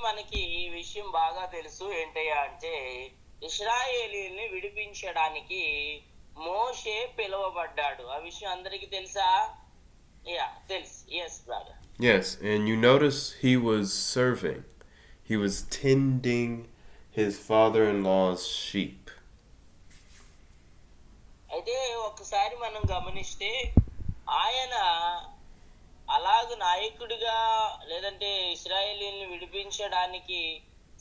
మనకి ఈ విషయం బాగా తెలుసు ఏంటయ్యా అంటే ఇశ్రాయేలీయుల్ని విడిపించడానికి మోషే పిలువబడ్డాడు. ఆ విషయం అందరికీ తెలుసా? యా తెలుసు. Yes brother. Yes, and you notice he was serving. He was tending his father-in-law's sheep. అయితే ఒకసారి మనం గమనిస్తే ఆయన అలాగ నాయకుడిగా లేదంటే ఇశ్రాయేలీయుల్ని విడిపించడానికి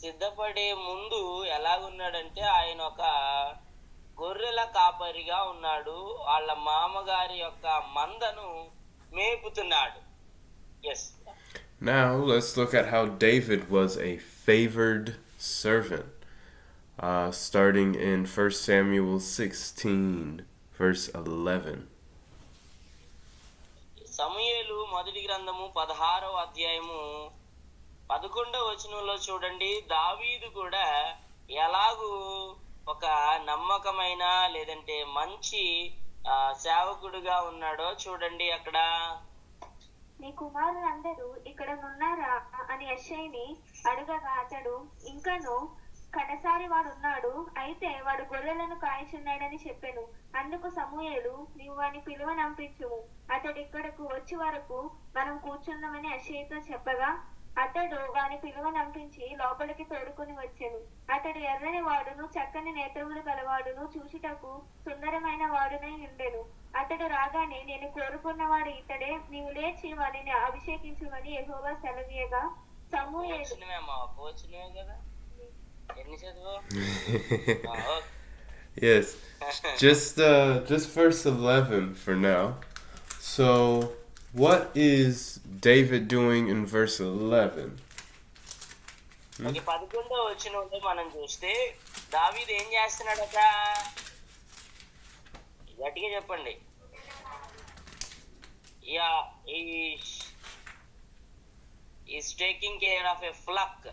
సిద్ధపడే ముందు ఎలాగున్నాడంటే ఆయన ఒక గొర్రెల కాపరిగా ఉన్నాడు. వాళ్ళ మామగారి యొక్క మందను మేపుతున్నాడు. Yes. Now let's look at how David was a favored servant. Starting in 1 Samuel 16, verse 11. సమూయేలు మొదటి గ్రంథము 16వ అధ్యాయము 11వ వచనంలో చూడండి, దావీదు కూడా ఎలాగూ ఒక నమ్మకమైన లేదంటే మంచి సేవకుడుగా ఉన్నాడో చూడండి. అక్కడ నీ కుమారులందరూ ఇక్కడ నున్నారా అని యెషయిని అడుగగా అతడు ఇంకను కడసారి వాడున్నాడు, అయితే వాడు గొర్రెలను కాయచున్నాడని చెప్పెను. అందుకు సమూయేలు, నీవు వాని పిలువనంపించుము, అతడు ఇక్కడకు వచ్చి వరకు మనం కూర్చున్నామని యెషయితో చెప్పగా అతడు వాని పిలువనంపించి లోపలికి తోడుకుని వచ్చెను. అతడు ఎర్రని వాడును చక్కని నేత్రములు గలవాడును చూచుటకు సుందరమైన వాడునై ఉండెను. అతడు రాగానే, నేను కోరుకున్నవాడు ఇతడే, నీవు లేచి వానిని అభిషేకించుమని యెహోవా సెలవీయగా సమూయేలు Yes, just verse 11 for now. So, what is David doing in verse 11? 11వ వచనంలో మనం చూస్తే దావీదు ఏం చేస్తున్నాడట? గట్టిగా చెప్పండి. Yeah, is taking care of a fluke.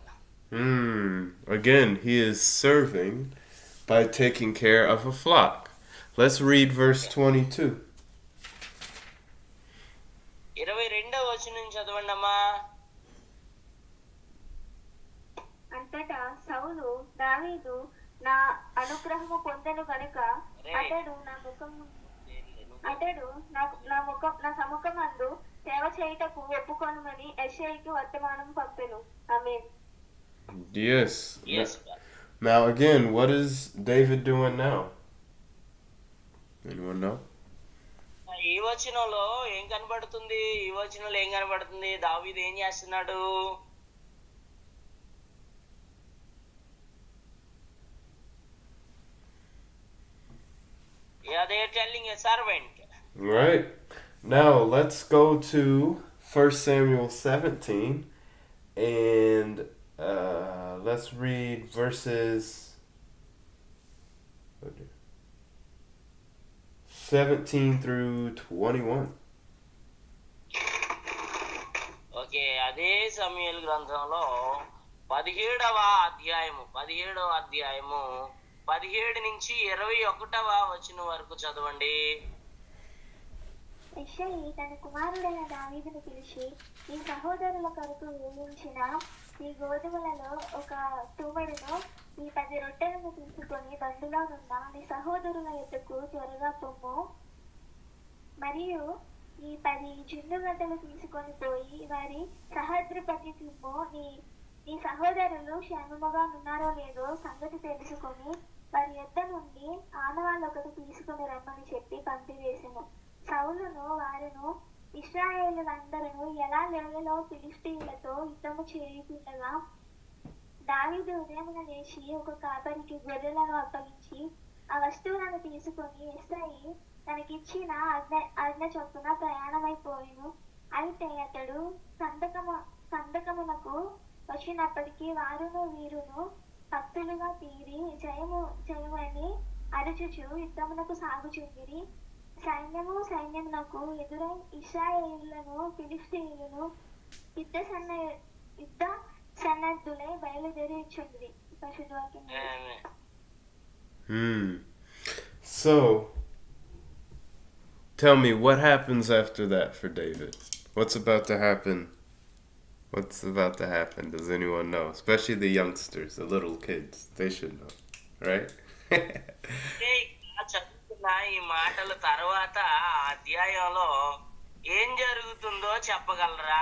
Again, he is serving by taking care of a flock. Let's read verse 22. 22వ వచనం చదవండి అమ్మా. అంతటా సౌలు, దావీదు నా అనుగ్రహము పొందెను గనుక అతడు నా సముఖమందు సేవ చేయుటకు ఒప్పుకొనుమని యెషయికి వర్తమానం పంపెను. ఆమేన్. Yes. Now again, what is David doing now? Anyone know? ఈ వచనంలో ఏం కనబడుతుంది? దావీదు ఏం చేస్తున్నాడు? Yeah, they are telling a servant. Right. Now let's go to 1 Samuel 17 and let's read verses 17 through 21. Okay, అదే సమూయేలు గ్రంథంలో 17వ అధ్యాయము 17 నుంచి 21వ వచనం వరకు చదవండి. యెషయి తన కుమారుడైన దావీదును పిలిచి, నీ సహోదరుల కొరకు వేయించిన ఈ గోధుమలలో ఒక తూమెడును ఈ 10 రొట్టెలను తీసుకొని బండిలో నున్న నీ సహోదరుల యొద్దకు త్వరగా పొమ్ము. మరియు ఈ 10 జున్నుగడ్డలు తీసుకొని పోయి వారి సహద్రిపతి తిమ్ము. నీ సహోదరులు క్షేమముగా ఉన్నారో లేదో సంగతి తెలుసుకొని వారి యొద్ద నుండి ఆనవాళ్ళు ఒకటి తీసుకుని రమ్మని చెప్పి పంపివేసెను. సౌలును వారును ఇశ్రాయేలులందరూ ఎలా లోయలో ఫిలిష్తీయులతో యుద్ధము చేయుచుండగా దావీదు ఉదయమున లేచి ఒక కాపరికి గొర్రెలను అప్పగించి ఆ వస్తువులను తీసుకొని యెషయి తనకిచ్చిన ఆజ్ఞ చొప్పున ప్రయాణమైపోయెను. అయితే అతడు సంతకమునకు వచ్చినప్పటికీ వారును వీరును భక్తులుగా తీరి జయము జయమని అరుచుచు యుద్ధమునకు సాగుచుండిరి. సైన్యమునకు ఎదురై ఇశ్రాయేలీయులను ఫిలిష్తీయులను యుద్ధ సన్నద్ధులై బయలుదేరిచుండిరి. So, tell me, what happens after that for David? What's about to happen What's about to happen? Does anyone know? Especially the youngsters, the little kids. They should know, right? అంటే ఇక్కడ చదువుతున్న ఈ మాటల తర్వాత ఆ అధ్యాయంలో ఏం జరుగుతుందో చెప్పగలరా?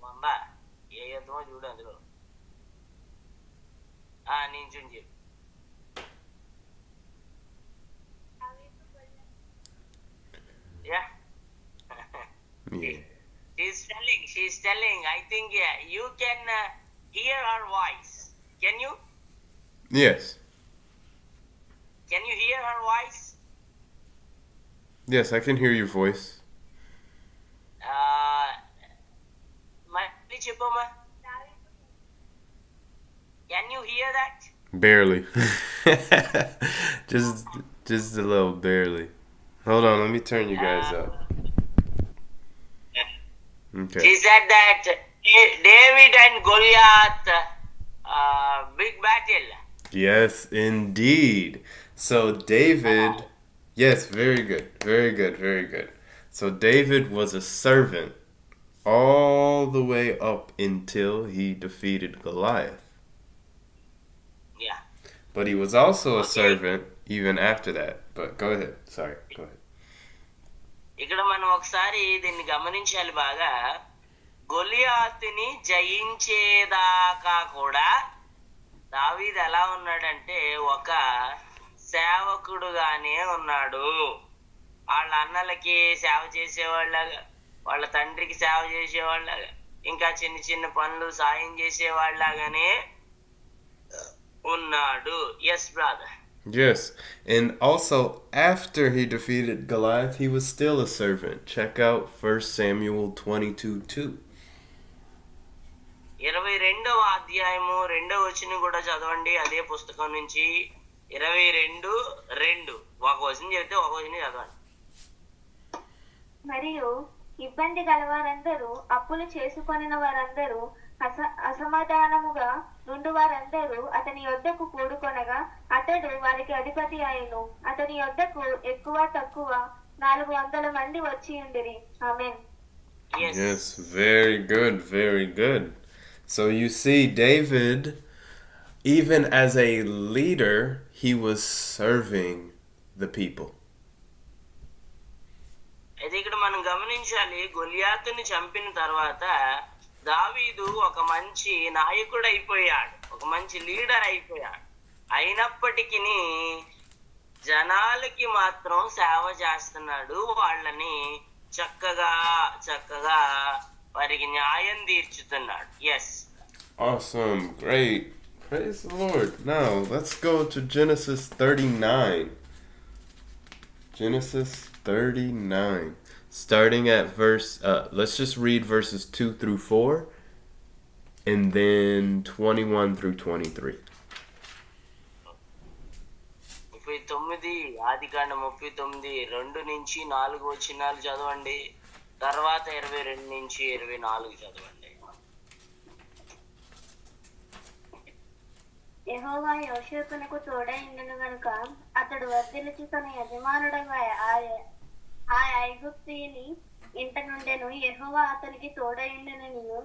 వందా ఏ యుద్ధమో చూడు అందులో నేను చూని చెప్పు. Yeah. Yeah. She's telling, I think you can hear her voice. Can you? Yes. Can you hear her voice? Yes, I can hear your voice. మళ్ళీ చెప్పమ్మా. Can you hear that? Barely. just a little barely. Hold on, let me turn you guys up. Okay. She said that David and Goliath, big battle. Yes, indeed. So David, yes, very good, very good, very good. So David was a servant all the way up until he defeated Goliath. Yeah. But he was also a servant even after that. But go ahead. Sorry, go ahead. ఇక్కడ మనం ఒకసారి దీన్ని గమనించాలి బాగా. గొలియాతుని జయించేదాకా కూడా దావీదు ఎలా ఉన్నాడంటే ఒక సేవకుడుగానే ఉన్నాడు. వాళ్ళ అన్నలకి సేవ చేసేవాళ్ళగా, వాళ్ళ తండ్రికి సేవ చేసేవాళ్ళగా, ఇంకా చిన్న చిన్న పనులు సాయం చేసేవాళ్ళగానే ఉన్నాడు. Yes brother. Yes, and also after he defeated Goliath, he was still a servant. Check out 1 Samuel 22:2. 22వ అధ్యాయము 2వ వచనం కూడా చదవండి. అదే పుస్తకం నుంచి 22:2 ఒక వచనం చెప్తే ఒక వచనం చదవండి. మరియు ఇబ్బంది గలవారందరూ, అప్పులు చేసుకొనిన వారందరూ, అసమాధానముగా నుండి వారందరూ అతని యొద్దకు కూడుకొనగా అతడు వారికి అధిపతి అయ్యను. అతని యొద్దకు ఎక్కువ తక్కువ 400 మంది వచ్చి ఉండిరి. ఆమేన్. Yes, very good, very good. So you see, David, even as a leader, he was serving the people. అయితే ఇక్కడ మనం గమనించాలి, గొలియాతుని చంపిన తర్వాత దావీదు ఒక మంచి నాయకుడు అయిపోయాడు, ఒక మంచి లీడర్ అయిపోయాడు. అయినప్పటికీ జనాలకి మాత్రం సేవ చేస్తున్నాడు. వాళ్ళని చక్కగా వారికి న్యాయం తీర్చుతున్నాడు. Yes. Awesome, great. Praise the Lord. Now, let's go to Genesis 39. Genesis 39. Starting at let's just read verses 2 through 4, and then 21 through 23. 39 ఆదికాండం 39 2 నుంచి 4 వచనాలు చదవండి. తర్వాత 22 నుంచి 24 చదవండి. యెహోవా యోసేపునకు తోడై ఉండెను గనుక అతడు వర్ధిల్లుచు తన యజమానుడైన ఆ ఐగుప్తీయుని ఇంట నుండెను. యెహోవా అతనికి తోడై ఉండెననియు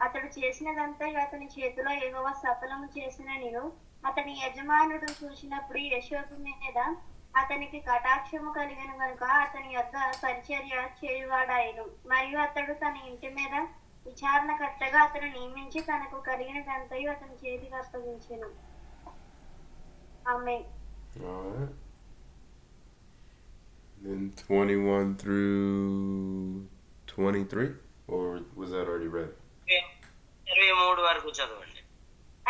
అతడు చేసినదంతా అతని చేతిలో యెహోవా సఫలము చేసిననియు అతని యజమానుడు చూసినప్పుడు యోసేపు మీద అతనికి కటాక్షము కలిగెను గనుక అతని యొద్ద పరిచర్య చేయువాడాయెను. మరియు అతడు తన ఇంటి మీద విచారణకర్తగా అతను నియమించి తనకు కలిగినదంతయు అతని చేతికి అప్పగించెను. ఆమేన్. All right. Then 21 through 23? Or was that already read? 23 వరకు చదవండి.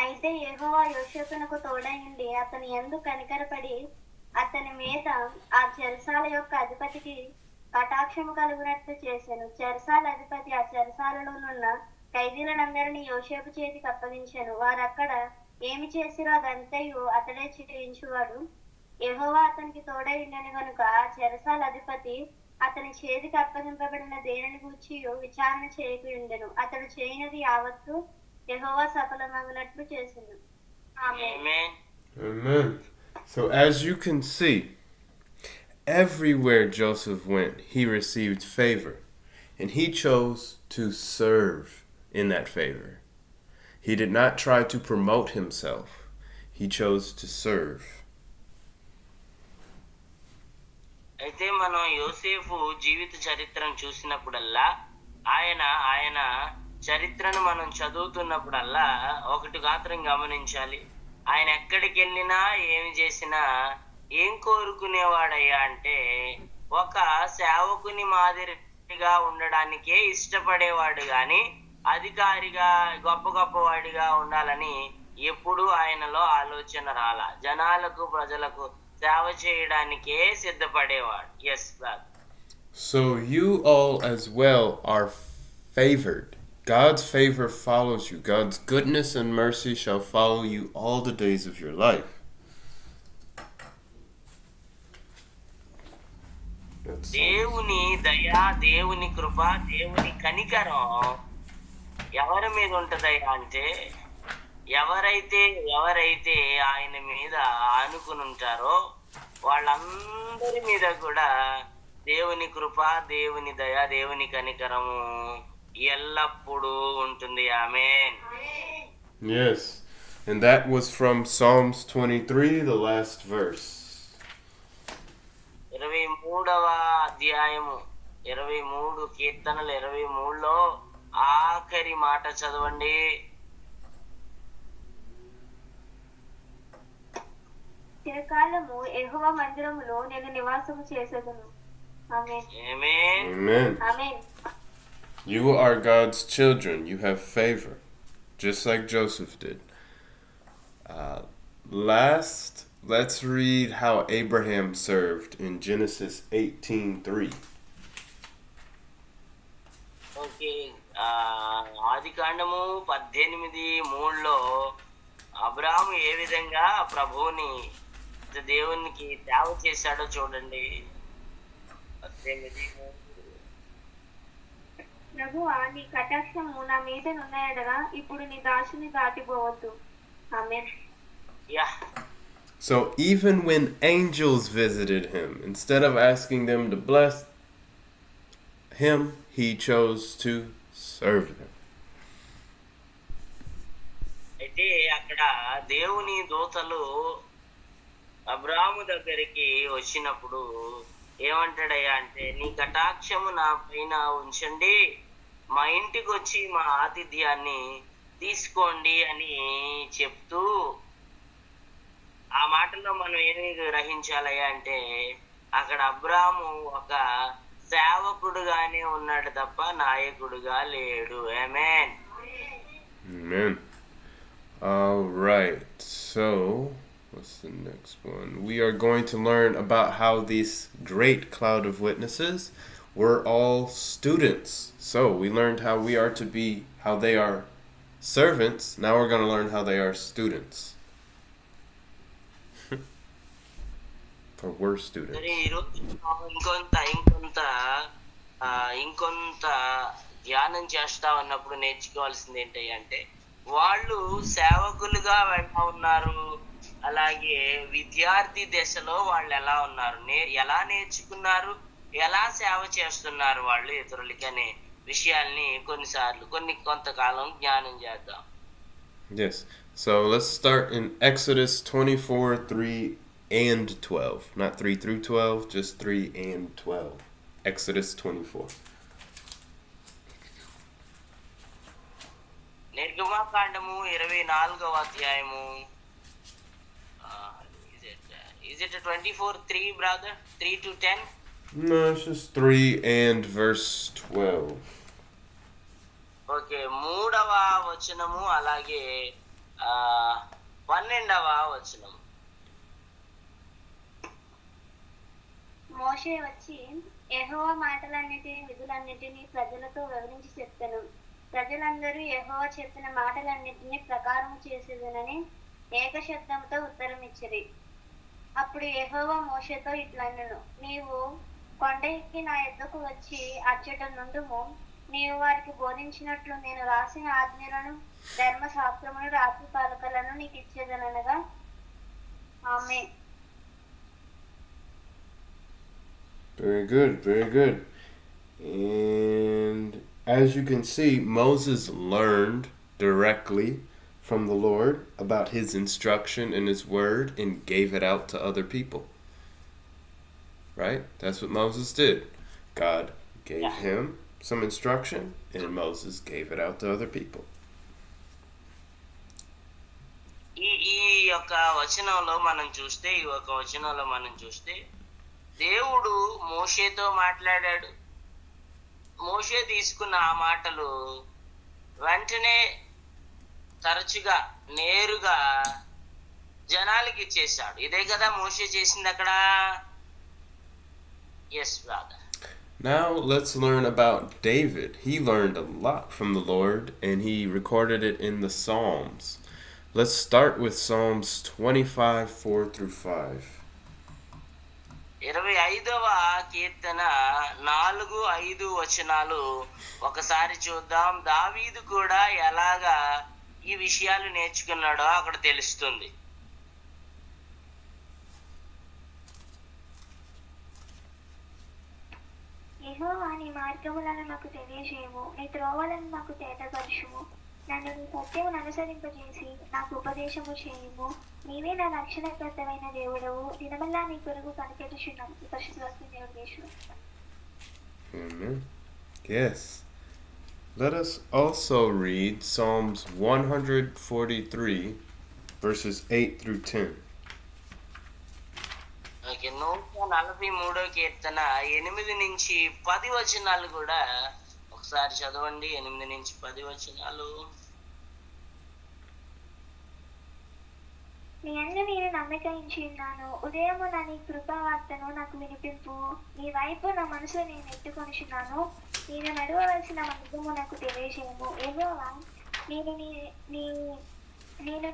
అయితే యెహోవా యోసేపునకు తోడై ఉండి అతని యందు కనికరపడి అతని మీద ఆ చెరసాల యొక్క అధిపతికి కటాక్షము కలుగునట్లు చేశాను. చెరసాల అధిపతి ఆ చెరసాలలోనున్న ఖైదీలందరినీ యోసేపు చేతికి అప్పగించాను. వారక్కడ ఏమి చేసిరో అదంతయు అతడే చేయించువాడు. యెహోవా అతనికి తోడై ఉండెను గనుక ఆ చెరసాల అధిపతి అతని చేతికి అప్పగింపబడిన దేనిని గూర్చి విచారణ చేయకుండెను. అతడు చేయనిది యావత్తు యెహోవా సఫలమగునట్లు చేసెను. ఆమేన్. ఆమేన్. Amen. So as you can see, everywhere Joseph went, he received favor. And he chose to serve in that favor. He did not try to promote himself. He chose to serve. అయితే మనం యోసేపు జీవిత చరిత్రను చూసినప్పుడల్లా ఆయన చరిత్రను మనం చదువుతున్నప్పుడల్లా ఒకటి మాత్రం గమనించాలి. ఆయన ఎక్కడికి వెళ్ళినా ఏమి చేసినా ఏం కోరుకునేవాడయ్యా అంటే ఒక సేవకుని మాదిరిగా ఉండడానికే ఇష్టపడేవాడు గాని అధికారిగా గొప్పవాడిగా ఉండాలని ఎప్పుడు ఆయనలో ఆలోచన రాలా. జనాలకు ప్రజలకు సేవ చేయడానికే సిద్ధపడేవాడు. Yes brother. So you all as well are favored. God's favor follows you. God's goodness and mercy shall follow you all the days of your life. దేవుని దయ, దేవుని కృప, దేవుని కనికరం ఎవరి మీద ఉంటదయ్యా అంటే ఎవరైతే ఆయన మీద ఆనుకుని ఉంటారో వాళ్ళందరి మీద కూడా దేవుని కృప, దేవుని దయ, దేవుని కనికరము ఎల్లప్పుడూ ఉంటుంది. ఆమేన్. Yes. And that was from Psalms 23, the last verse. 23వ అధ్యాయము 23 కీర్తనలు 23లో ఆఖరి మాట చదవండి. చిరకాలము యెహోవా మందిరములో నేను నివాసము చేసేదను. ఆమేన్. ఆమేన్. Amen. Amen. You are God's children. You have favor, just like Joseph did. Last, let's read how Abraham served in Genesis 18:3. Okay, ఆదికాండము 18:3లో అబ్రాహాము ఏ విధంగా ప్రభువుని దేవునికి సేవ చేశాడో చూడండి. 18:3. ప్రభువా, నీ కటాక్షము నా మీద నున్నయడగా ఇప్పుడు నీ దాసుని దాటిపోవద్దు. ఆమేన్. Yeah. So even when angels visited him, instead of asking them to bless him, he chose to serve them. అయితే అక్కడ దేవుని దూతలు అబ్రాహాము దగ్గరికి వచ్చినప్పుడు ఏమంటాడయ్యా అంటే నీ కటాక్షము నా పైన ఉంచండి, మా ఇంటికి వచ్చి మా ఆతిథ్యాన్ని తీసుకోండి అని చెప్తూ, ఆ మాటలో మనం ఏమి గ్రహించాలయ్యా అంటే అక్కడ అబ్రాహాము ఒక సేవకుడుగానే ఉన్నాడు తప్ప నాయకుడుగా లేడు. ఆమేన్. Amen. All right. So, what's the next one? We are going to learn about how these great cloud of witnesses were all students. So, we learned how we are to be, how they are servants. Now we're going to learn how they are students. Or were students. సరే, ఈరోజు ఇంకొంత ధ్యానం చేస్తా ఉన్నప్పుడు నేర్చుకోవాల్సింది ఏంటంటే వాళ్ళు సేవకులుగా ఎలా ఉన్నారు, అలాగే విద్యార్థి దశలో వాళ్ళు ఎలా ఉన్నారు, ఎలా నేర్చుకున్నారు, ఎలా సేవ చేస్తున్నారు వాళ్ళు ఇతరులకి అనే విషయాల్ని కొంతకాలం జ్ఞానం చేద్దాం. Yes. So let's start in Exodus 24:3 and 12. Not 3 through 12, just 3 and 12. Exodus 24. నిర్గమకాండము 24వ అధ్యాయము. Is it a 24:3 brother? 3 to 10? No, it's just 3 and verse 12. Okay, 3వ వచనము అలాగే 12వ వచనము. మోషే వచ్చి యెహోవా మాటలన్నిటిని విధులన్నిటిని ప్రజలతో వివరించి చెప్పెను. ప్రజలందరూ యెహోవా చెప్పిన మాటలన్నిటిని ప్రకారం చేసేదనని ఏకశబ్దంతో ఉత్తరం ఇచ్చిరి. అప్పుడు యెహోవా మోషేతో ఇట్లనెను, నీవు కొండ ఎక్కి నా యొద్దకు వచ్చి అచ్చట నుండుము. నీవు వారికి బోధించినట్లు నేను రాసిన ఆజ్ఞలను ధర్మశాస్త్రమును రాత్రి పలకలను నీకు ఇచ్చేదనగా. ఆమేన్. Very good, very good. And as you can see, Moses learned directly from the Lord about his instruction and his word and gave it out to other people. Right? That's what Moses did. God gave Yeah. him some instruction and Moses gave it out to other people. ఈ ఈ యొక్క వచనంలో మనం చూస్తే దేవుడు మోషేతో మాట్లాడాడు. మోషే తీసుకున్న ఆ మాటలు వెంటనే తరచుగా నేరుగా జనాలకి ఇచ్చేశాడు. ఇదే కదా మోషే చేసింది అక్కడ. Yes brother. Now let's learn about David. He learned a lot from the Lord and he recorded it in the Psalms. Let's start with Psalms 25, 4 through 5. 25వ కీర్తన 4-5 వచనాలు ఒకసారి చూద్దాం. దావీదు కూడా ఎలాగా ఈ విషయాలు నేర్చుకున్నాడో అక్కడ తెలుస్తుంది. యెహోవా నీ మార్గములను నాకు తెలియజేయము, నీ త్రోవలను నాకు తేటపరచుము. నన్ను నీ సత్యమును అనుసరింపజేసి నాకు ఉపదేశము చేయుము. నీవే నా రక్షణకర్తమైన దేవుడవు, దినమల్లా నీ కొరకు కనిపెట్టుచున్నాను. పరిశుద్ధ దేవుడు. Amen. Yes. Let us also read Psalms 143, verses 8 through 10. Okay, 143వ కీర్తన 8-10 వచనాలు కూడా ఒకసారి చదవండి. 8-10 వచనాలు. నీ యందు నేను నమ్మిక ఉంచి ఉన్నాను. ఉదయమున నీ కృపావార్తను నాకు వినిపింపు. నీ వైపు నా మనసు నేను ఎత్తుకొనిచున్నాను. నేను నడవవలసిన మార్గము నాకు తెలియజేయము. యెహోవా, నేను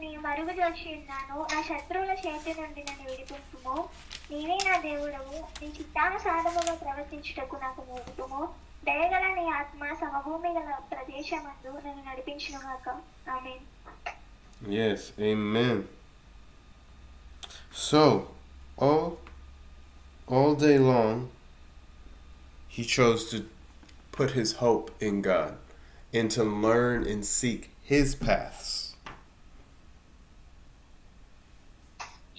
నీ మరుగు చూసి ఉన్నాను. నా శత్రువుల చేతి నుండి నన్ను విడిపింపుము. నీవే నా దేవుడవు, నీ చిత్తానుసారముగా ప్రవర్తించుటకు నాకు నేర్పుము. దయగల నీ ఆత్మ సమభూమి గల ప్రదేశమందు నన్ను నడిపించునుగాక. ఆమేన్. Yes, amen. So, all day long, he chose to put his hope in God and to learn and seek his paths.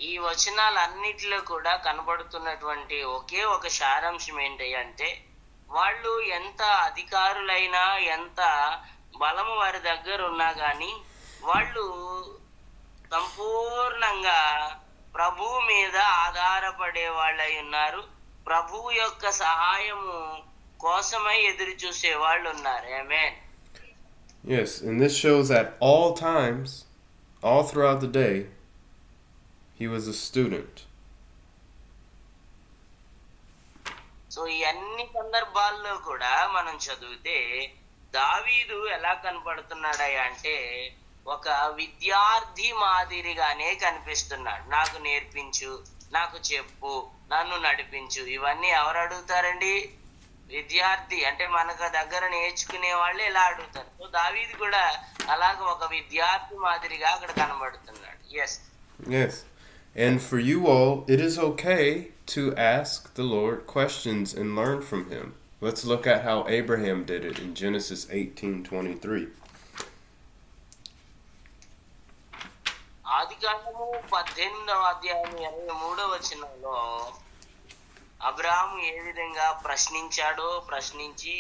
ఈ వచనాలన్నిటిలో కూడా కనబడుతున్నటువంటి ఒకే ఒక సారాంశం ఏంటి అంటే, వాళ్ళు ఎంత అధికారులైనా ఎంత బలము వారి దగ్గర ఉన్నా కానీ వాళ్ళు సంపూర్ణంగా ప్రభువు మీద ఆధారపడే వాళ్ళై ఉన్నారు. ప్రభువు యొక్క సహాయము కోసమై ఎదురు చూసే వాళ్ళు ఉన్నారు. ఆమేన్. Yes, and this shows at all times, all throughout the day, he was a student. So ఈ అన్ని సందర్భాల్లో కూడా మనం చదివితే దావీదు ఎలా కనపడుతున్నాడయ్యా అంటే ఒక విద్యార్థి మాదిరిగానే కనిపిస్తున్నాడు. నాకు నేర్పించు, నాకు చెప్పు, నన్ను నడిపించు. ఇవన్నీ ఎవరు అడుగుతారండి? విద్యార్థి అంటే మనకు దగ్గర నేర్చుకునే వాళ్ళు ఇలా అడుగుతారు. సో దావీదు కూడా అలాగ ఒక విద్యార్థి మాదిరిగా అక్కడ కనబడుతున్నాడు. Yes. And for you all, it is okay to ask the Lord questions and learn from him. Let's look at how Abraham did it in Genesis 18:23. ఆదికాండము 18వ అధ్యాయం 23వ వచనంలో అబ్రాహాము ఏ విధంగా ప్రశ్నించి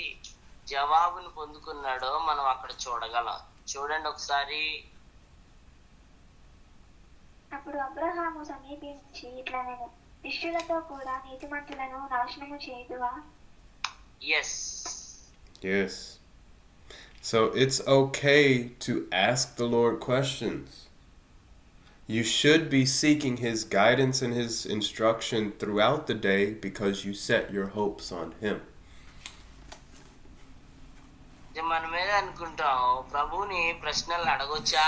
జవాబును పొందుకున్నాడో మనం అక్కడ చూడగలం. చూడండి ఒకసారి. అప్పుడు అబ్రహాము సమీపించి ఇట్లా నేను దుష్టులతో కూడా నీతిమంతులను నాశనము చేయుదువా? Yes. So it's okay to ask the Lord questions. You should be seeking his guidance and his instruction throughout the day because you set your hopes on him. మన మీద అనుకుంటాం ప్రభువుని ప్రశ్నలు అడగొచ్చా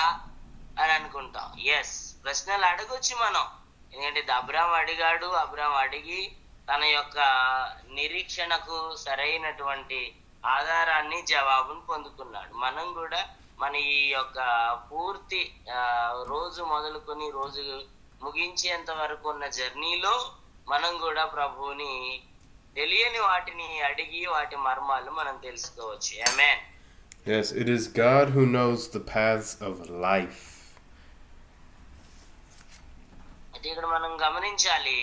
అని అనుకుంటాం. ప్రశ్నలు అడగొచ్చు మనం. ఎందుకంటే అబ్రాహాం అడిగి తన యొక్క నిరీక్షణకు సరైనటువంటి ఆధారాన్ని జవాబును పొందుకున్నాడు. మనం కూడా మన ఈ యొక్క పూర్తి రోజు మొదలుకొని రోజు ముగించేంత వరకు ఉన్న జర్నీలో మనం కూడా ప్రభువుని తెలియని వాటిని అడిగి వాటి మర్మాలు మనం తెలుసుకోవచ్చు. ఆమేన్. Yes, it is God who knows the paths of life. అయితే ఇక్కడ మనం గమనించాలి,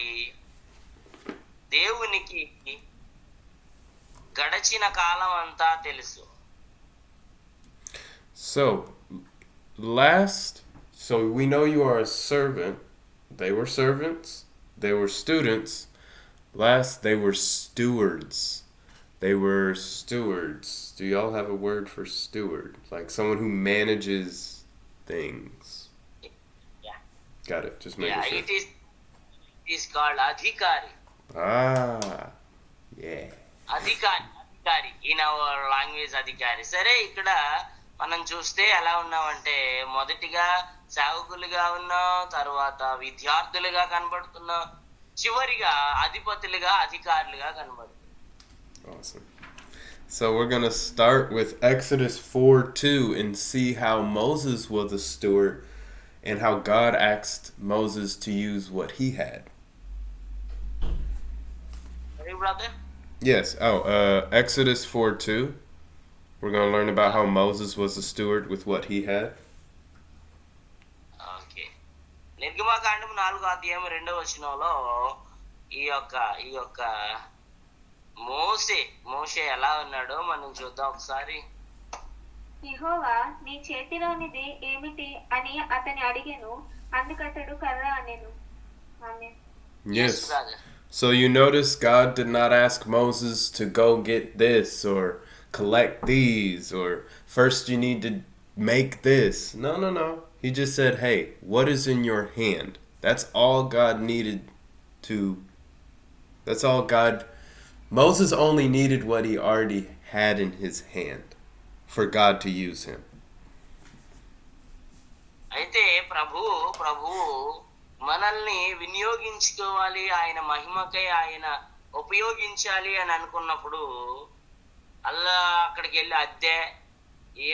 దేవునికి గడచిన కాలం అంతా తెలుసు. So we know you are a servant. They were servants. They were students. Last, they were stewards. They were stewards. Do y'all have a word for steward? Like someone who manages things. Yeah. Got it. Just making sure. It is called అధికారి. Ah, yeah. అధికారి in our language అధికారి. సరే, ఇక్కడ మనం చూస్తే ఎలా ఉన్నామంటే, మొదటిగా సేవకులుగా ఉన్నాం, తర్వాత విద్యార్థులుగా కనబడుతున్నాం, చివరిగా అధిపతులుగా అధికారులుగా కనబడుతున్నాం. Awesome. So we're going to start with Exodus 4:2 and see how Moses was a steward and how God asked Moses to use what he had. Hey, brother. Yes. Exodus 4:2. We're going to learn about how Moses was a steward with what he had. Okay. నిర్గమకాండం 4:2 ఈ యొక్క మోషే ఎలా ఉన్నాడో మనం చూద్దాం ఒకసారి. యెహోవా నీ చేతిలోనిది ఏమిటి అని అతని అడిగెను, అందుకతడు కర్ర అనెను. ఆమేన్. Yes. brother. So you notice God did not ask Moses to go get this or collect these or first you need to make this. No. He just said, hey, what is in your hand? That's all God needed to. That's all God. Moses only needed what he already had in his hand for God to use him. అయితే ప్రభు మనల్ని వినియోగించుకోవాలి, ఆయన మహిమకై ఆయన ఉపయోగించాలి అని అనుకున్నప్పుడు అల్లా అక్కడికి వెళ్ళి అద్దె,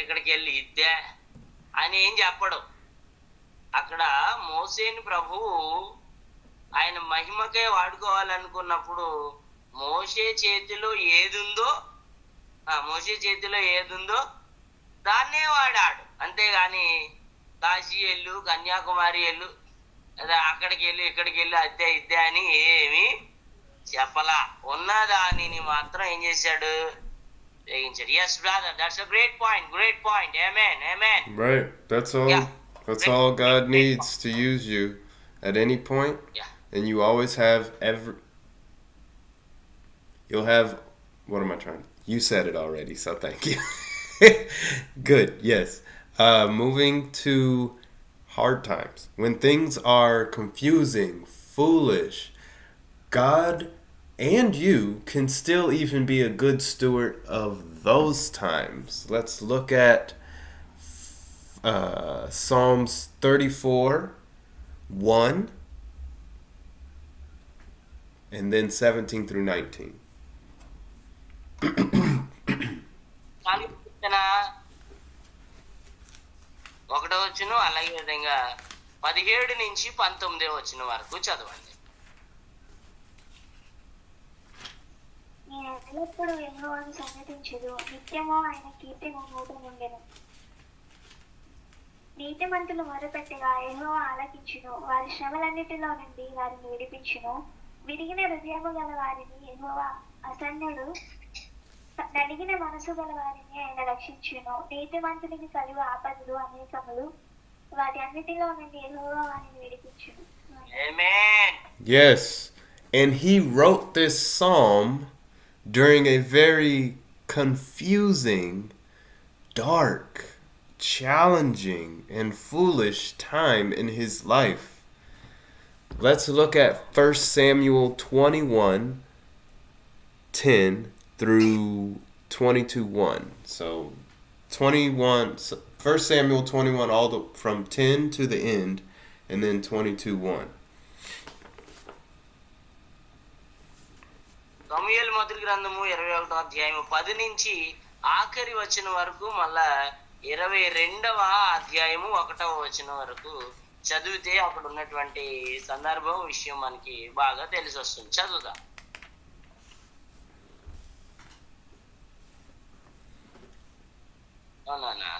ఇక్కడికి వెళ్ళి ఇద్దే అని ఏం చెప్పడు. అక్కడ మోసేని ప్రభు ఆయన మహిమకై వాడుకోవాలనుకున్నప్పుడు మోషే చేతిలో ఏదుందో దాన్నే వాడాడు. అంతేగాని కాశీ వెళ్ళు, కన్యాకుమారి వెళ్ళు, అదే అక్కడికి వెళ్ళి ఇక్కడికి వెళ్ళి అద్దె ఇద్దే అని ఏమి చెప్పలా. ఉన్న దానిని మాత్రం ఏం చేశాడు, ఉపయోగించాడు. Yes, brother, that's a great point. Amen. Right. That's all. Yeah. That's all God needs to use you at any point. Yeah. And you always have you'll have, what am I trying? You said it already, so thank you. Good. Yes. Moving to hard times. When things are confusing, foolish, God and you can still even be a good steward of those times. Let's look at Psalms 34:1 and then 17 through 19. ఒకటో వచ్చును, అలాగే విధంగా 17 నుంచి 19 వరకు చదవండి. నేను ఎల్లప్పుడూ యెహోవాను సన్నతించుదు, నిత్యము ఆయన కీర్తి నా నోట నుండెను. నీతిమంతులు మొరపెట్టగా యెహోవా ఆలకించును, వారి శ్రమలన్నిటిలో నుండి వారిని విడిపించును. విరిగిన హృదయము గల వారిని యెహోవా అసన్నుడు, నలిగిన మనసు గల వారిని ఆయన రక్షించును. నీతిమంతునికి కలుగు ఆపదలు అనేకములు, వాటి అన్నిటిలో నుండి యెహోవా వారిని విడిపించును. Amen. Yes. And he wrote this psalm during a very confusing, dark, challenging, and foolish time in his life. Let's look at 1 Samuel 21:10 through 22:1. So 1 Samuel 21 from 10 to the end, and then 22:1. సమూయేలు మొదటి గ్రంథము 21వ అధ్యాయము 10 నుంచి ఆఖరి వచనం వరకు, మళ్ళా 22వ అధ్యాయము 1వ వచనం వరకు చదివితే అక్కడ ఉన్నటువంటి సందర్భం విషయం మనకి బాగా తెలిసి వస్తుంది. చదువుదాం. అవునా?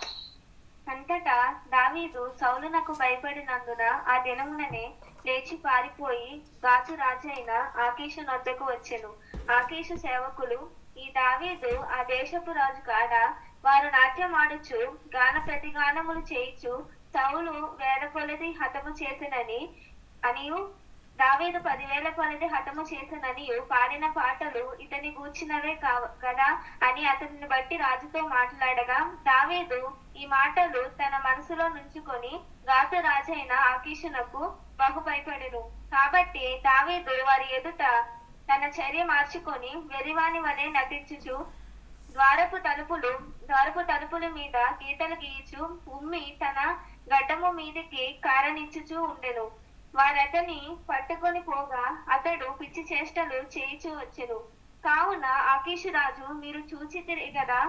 అంతటా దావీదు సౌలునకు భయపడినందున ఆ దినముననే లేచి పారిపోయి గాతు రాజైన ఆకీషు నొద్దకు వచ్చెను. ఆకీషు సేవకులు, ఈ దావీదు ఆ దేశపు రాజు కాడా? వారు నాట్యమాడుచు గాన ప్రతిగానములు చేయుచు సౌలు వేల కొలది హతము చేసినని అనియు దావీదు 10,000 కొలది హతము చేసిననియు పాడిన పాటలు ఇతని గూర్చినవే కదా అని అతనిని బట్టి రాజుతో మాట్లాడగా, దావీదు ఈ మాటలు తన మనసులో నుంచుకొని గాతు రాజైన ఆకీషునకు బహు భయపడెను. కాబట్టి దావీదు వారి ఎదుట తన చర్య మార్చుకొని వెర్రివాని వలె నటించుచు ద్వారపు తలుపుల మీద గీతలు గీయుచు ఉమ్మి తన గడ్డము మీదికి కారనిచ్చుచూ ఉండెను. వారతని పట్టుకొని పోగా అతడు పిచ్చి చేష్టలు చేయిచూ వచ్చెను. కావున ఆకీషు రాజు, మీరు చూచితిరి గదా,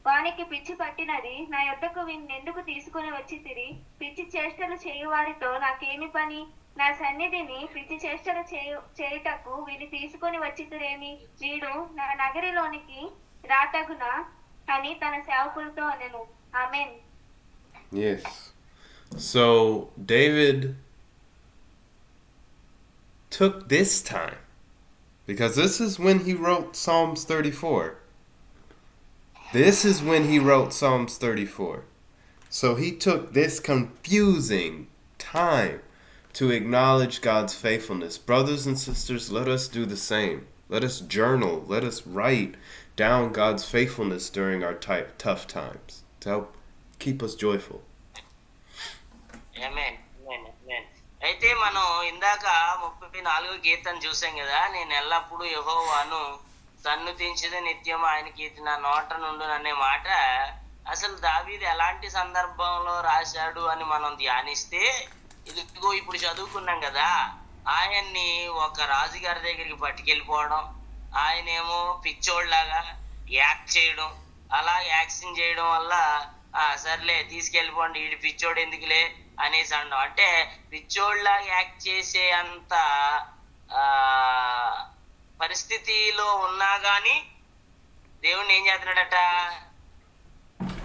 వానికి పిచ్చి పట్టినది, నా యొద్దకు వీణ్ణెందుకు తీసుకుని వచ్చితిరి? పిచ్చి చేష్టలు చేయువారితో నాకేమి పని? నా సన్నిధిని పిచ్చి చేష్టలు చేయుటకు వీని తీసుకొని వచ్చితిరేమి? వీడు నా నగరిలోనికి రాతగునా అని తన సేవకులతో అనెను. ఆమేన్. Yes. So David took this time, because this is when he wrote Psalms 34. This is when he wrote Psalms 34. So he took this confusing time to acknowledge God's faithfulness. Brothers and sisters, let us do the same. Let us journal. Let us write down God's faithfulness during our tough times to help keep us joyful. ఆమేన్. అయితే మనం ఇందాక 34వ కీర్తన చూసాం కదా, నేను ఎల్లప్పుడూ యెహోవాను సన్నుతించుదు నిత్యం ఆయన కీర్తి నా నోట నుండును అనే మాట అసలు దావీదు ఎలాంటి సందర్భంలో రాశాడు అని మనం ధ్యానిస్తే, ఇదిగో ఇప్పుడు చదువుకున్నాం కదా, ఆయన్ని ఒక రాజుగారి దగ్గరికి పట్టుకెళ్ళిపోవడం, ఆయనేమో పిచ్చోళ్ళలాగా యాక్ట్ చేయడం, అలా యాక్షన్ చేయడం వల్ల సర్లే తీసుకెళ్ళిపోండి, వీడి పిచ్చోడు ఎందుకులే అనేసి అనడం. అంటే పిచ్చోళ్ళ యాక్ట్ చేసే అంత పరిస్థితిలో ఉన్నా గాని దేవుణ్ణి ఏం చేస్తున్నాడట?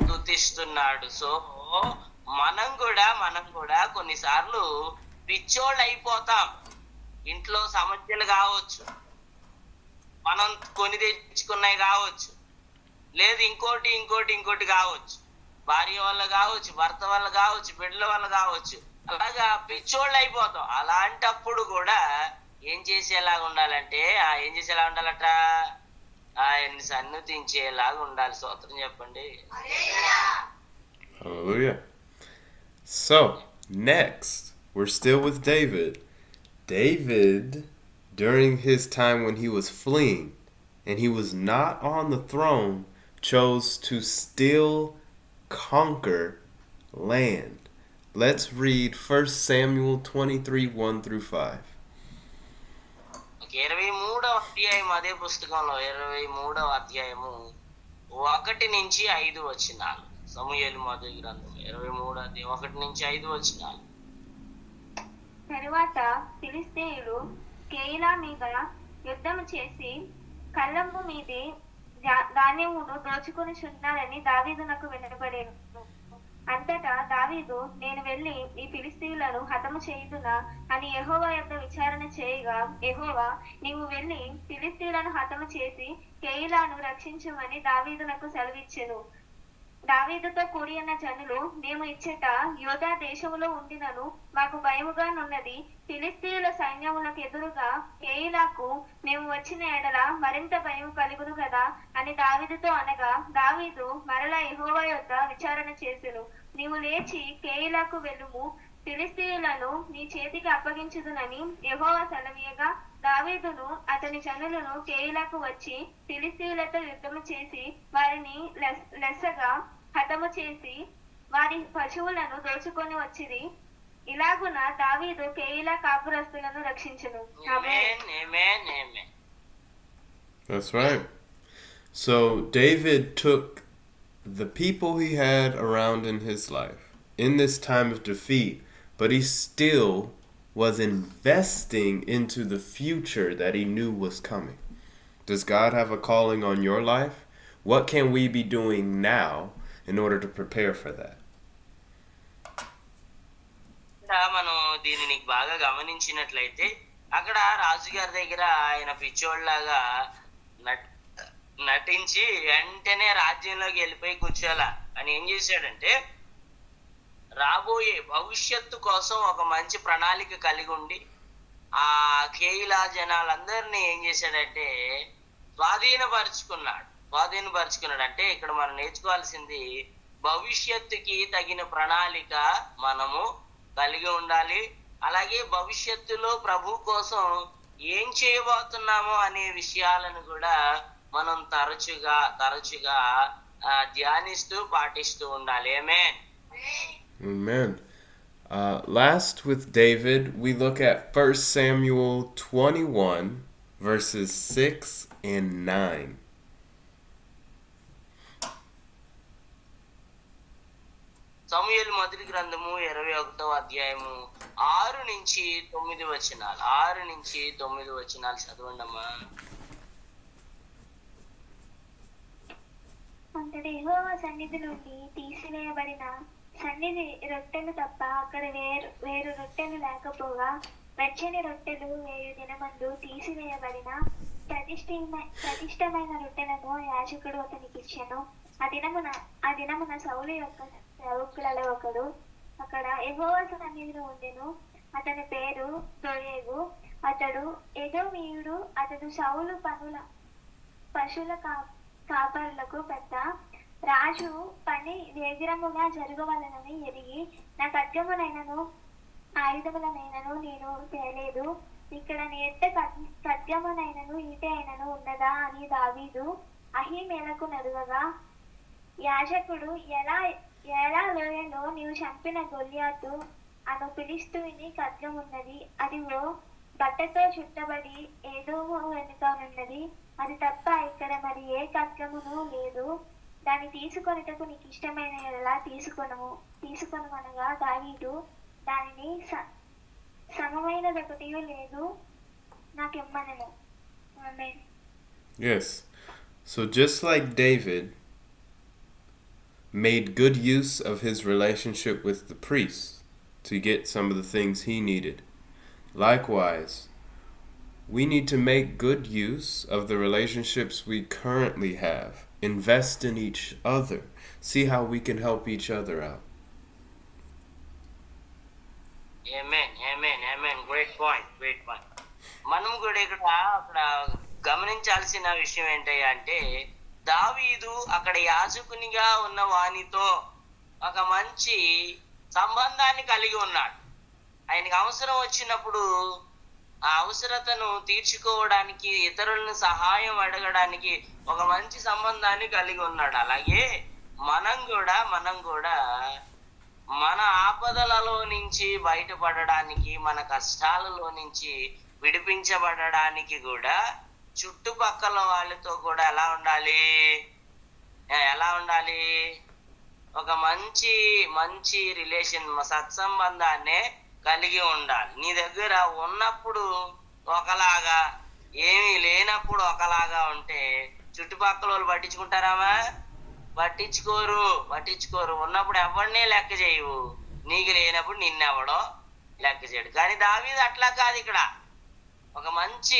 స్తుతిస్తున్నాడు. సో మనం కూడా కొన్నిసార్లు పిచ్చోళ్ళు అయిపోతాం. ఇంట్లో సమస్యలు కావచ్చు, మనం కొని తెచ్చుకున్నాయి కావచ్చు, లేదు ఇంకోటి కావచ్చు, భార్య వల్ల కావచ్చు, భర్త వల్ల కావచ్చు, బిడ్డల వల్ల కావచ్చు, అలాగా పిచ్చోళ్ళు అయిపోతాం. అలాంటప్పుడు కూడా ఏం చేసేలాగా ఉండాలంటే ఆయన్ని సన్నుతించేలాగా ఉండాలి. స్తోత్రం చెప్పండి. Hallelujah. So next, we're still with David. David, during his time when he was fleeing and he was not on the throne, chose to still conquer land. Let's read 1 Samuel 23, 1-5. 23వ అధ్యాయం, అదే పుస్తకంలో 23వ అధ్యాయము 1-5 వచనాలు. సమూయేలు మొదటి గ్రంథం 23వ అధ్యాయం 1-5 వచనాలు. తరువాత ఫిలిష్తీయులు కేయిలా మీద యుద్ధము చేసి కళ్ళము మీది ధాన్యమును దోచుకొని చున్నారని దావీదునకు వినబడెను. అంతటా దావీదు, నేను వెళ్ళి ఈ ఫిలిష్తీయులను హతము చేయుదునా అని యెహోవా యొద్ద విచారణ చేయగా, యెహోవా, నీవు వెళ్ళి ఫిలిష్తీయులను హతము చేసి కేయిలాను రక్షించుమని దావీదునకు సెలవిచ్చెను. దావీదుతో కూడి ఉన్న జనులు, మేము ఇచ్చట యోధా దేశములో ఉండినను మాకు భయముగానున్నది. ఫిలిష్తీయుల సైన్యములకు ఎదురుగా కేయిలాకు మేము వచ్చిన ఎడల మరింత భయం కలుగును కదా అని దావీదుతో అనగా, దావీదు మరలా యెహోవా యొద్ద విచారణ చేసెను. నీవు లేచి కేయిలాకు వెళ్ళుము, ఫిలిష్తీయులను నీ చేతికి అప్పగించుదునని యెహోవా సెలవీయగా, దావీదును అతని జనులను కేయిలాకు వచ్చి ఫిలిష్తీయులతో యుద్ధము చేసి వారిని లెస్సగా హతము చేసి వారి పశువులను దోచుకొని వచ్చిరి. ఇలాగున దావీదు కేయిలా కాపురస్తులను రక్షించును. That's right. So David took the people he had around in his life in this time of defeat, but he still was investing into the future that he knew was coming. Does God have a calling on your life? What can we be doing now in order to prepare for that. మనం దీనిని బాగా గమనించినట్లయితే అక్కడ రాజుగారి దగ్గర ఆయన పిచ్చోళ్ళలాగా నటించి వెంటనే రాజ్యంలోకి వెళ్ళిపోయి కూర్చోాల అని ఏం చేశాడంటే రాబోయే భవిష్యత్తు కోసం ఒక మంచి ప్రణాళిక కలిగి ఉండి ఆ కేయిలా జనాలందరినీ ఏం చేశాడంటే స్వాధీనపరుచుకున్నాడు అంటే ఇక్కడ మనం నేర్చుకోవాల్సింది భవిష్యత్తుకి తగిన ప్రణాళిక మనము కలిగి ఉండాలి. అలాగే భవిష్యత్తులో ప్రభు కోసం ఏం చేయబోతున్నామో అనే విషయాలను కూడా మనం తరచుగా ధ్యానిస్తూ పాటిస్తూ ఉండాలి. ఆమేన్. Amen. Last with David, we look at 1 Samuel 21, verses 6 and 9. సమూయేలు మొదటి గ్రంథము 21వ అధ్యాయము 6 నుంచి 9 వచనాలు చదవండి అమ్మా. అంతటి యెహోవా సన్నిధి నుండి తీసివేయబడిన సన్నిధి రొట్టెలు తప్ప అక్కడ వేరు రొట్టెలు లేకపోగా వెచ్చని రొట్టెలు 7 దినమందు తీసివేయబడిన ప్రతిష్టమైన రొట్టెలను యాజకుడు అతనికి ఇచ్చెను. ఆ దినమున సౌలు యొక్క సేవకులలో ఒకడు అక్కడ యెహోవా సన్నిధిలో ఉండెను. అతని పేరు దోయేగు. అతడు ఎదోమీయుడు. అతడు సౌలు పశువుల కాపరులకు పెద్ద. రాజు పని వేగిరముగా జరగవలనని ఎరిగి నా ఖడ్గమునైనను ఆయుధములనైనను నేను తేలేదు. ఇక్కడ నీ ఎద్ద ఖడ్గమునైనను ఈటె అయినను ఉన్నదా అని దావీదు అహీమేలకు నడువగా, యాజకుడు ఎలా లోయలో నీవు చంపిన గొల్యాతు అను ఫిలిష్తీయుని ఖడ్గం ఉన్నది. అదిగో బట్టతో చుట్టబడి ఏదోమో వెనుక ఉన్నది. అది తప్ప ఇక్కడ మరి ఏ ఖడ్గమును లేదు. దాన్ని తీసుకొనుటకు నీకు ఇష్టమైన ఎలా తీసుకొనమనగా దావీదు దానిని సమమైనదొకటి లేదు నాకెమ్మనను. ఆమేన్. Yes. So just like David made good use of his relationship with the priests to get some of the things he needed, likewise, we need to make good use of the relationships we currently have. Invest in each other. See how we can help each other out. Amen. Great point. మనం కూడా అక్కడ గమనించాల్సిన విషయం ఏంటంటే దావీదు అక్కడ యాజకునిగా ఉన్న వానితో ఒక మంచి సంబంధాన్ని కలిగి ఉన్నాడు. ఆయనకి అవసరం వచ్చినప్పుడు ఆ అవసరతను తీర్చుకోవడానికి, ఇతరులను సహాయం అడగడానికి ఒక మంచి సంబంధాన్ని కలిగి ఉన్నాడు. అలాగే మనం కూడా మన ఆపదలలో నుంచి బయటపడడానికి, మన కష్టాలలో నుంచి విడిపించబడడానికి కూడా చుట్టుపక్కల వాళ్ళతో కూడా ఎలా ఉండాలి? ఒక మంచి రిలేషన్, సత్సంబంధాన్ని కలిగి ఉండాలి. నీ దగ్గర ఉన్నప్పుడు ఒకలాగా, ఏమీ లేనప్పుడు ఒకలాగా ఉంటే చుట్టుపక్కల వాళ్ళు పట్టించుకుంటారామా? పట్టించుకోరు. ఉన్నప్పుడు ఎవరినే లెక్క చేయవు, నీకు లేనప్పుడు నిన్నెవడో లెక్క చేయడు. కానీ దావీదు అట్లా కాదు. ఇక్కడ ఒక మంచి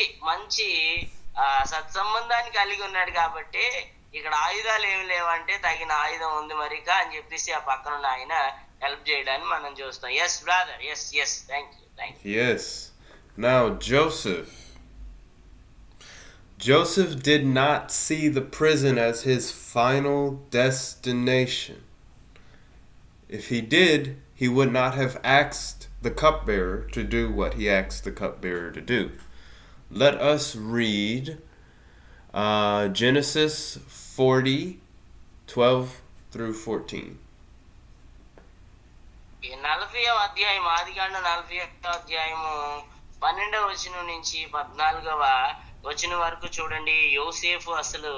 సత్సంబంధాన్ని కలిగి ఉన్నాడు కాబట్టి ఇక్కడ ఆయుధాలు ఏమి లేవంటే తగిన ఆయుధం ఉంది మరిక అని చెప్పేసి ఆ పక్కన ఆయన హెల్ప్ చేయడాన్ని మనం చూస్తాం. Yes brother, yes thank you. Yes. Now Joseph did not see the prison as his final destination. If he did, he would not have asked the cupbearer to do what he asked the cupbearer to do. Let us read Genesis 40:12 through 14. 40వ అధ్యాయం, ఆదికాండం 40వ అధ్యాయము 12వ వచనం నుంచి 14వ వచనం వరకు చూడండి. యోసేపు అసలు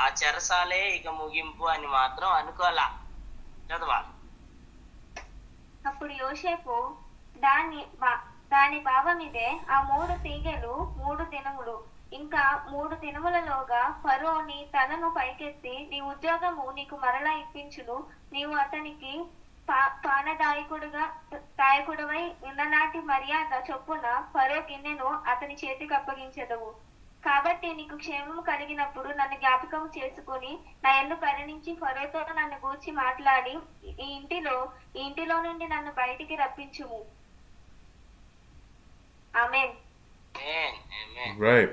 ఆ చెరసాలే ఇక ముగింపు అని మాత్రం అనుకోలా. చదవాలి. అప్పుడు యోసేపు దాని భావమిదే, ఆ 3 తీగలు 3 దినములు ఇంకా 3 దినములలోగా ఫరో నీ తలను పైకెత్తి నీ ఉద్యోగము నీకు మరలా ఇప్పించును. నీవు అతనికి దాయకుడవై ఉన్ననాటి మర్యాద చొప్పున ఫరో గిన్నెను అతని చేతికి అప్పగించెదవు. కాబట్టి నీకు క్షేమము కలిగినప్పుడు నన్ను జ్ఞాపకం చేసుకుని నా యందు కరుణించి ఫరోతో నన్ను గూర్చి మాట్లాడి ఈ ఇంటిలో నుండి నన్ను బయటికి రప్పించుము. ఆమేన్. Amen. Right.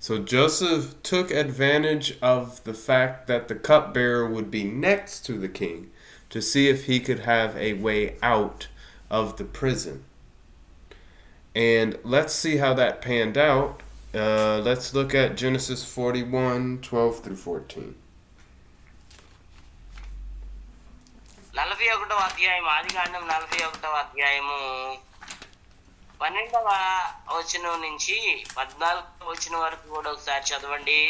So Joseph took advantage of the fact that the cupbearer would be next to the king to see if he could have a way out of the prison. And let's see how that panned out. Let's look at Genesis 41:12-14. 41వ అధ్యాయం ఆదికాండం 41వ అధ్యాయము 12వ వచనం నుంచి 14వ వచనం వరకు కూడా ఒకసారి చదవండి.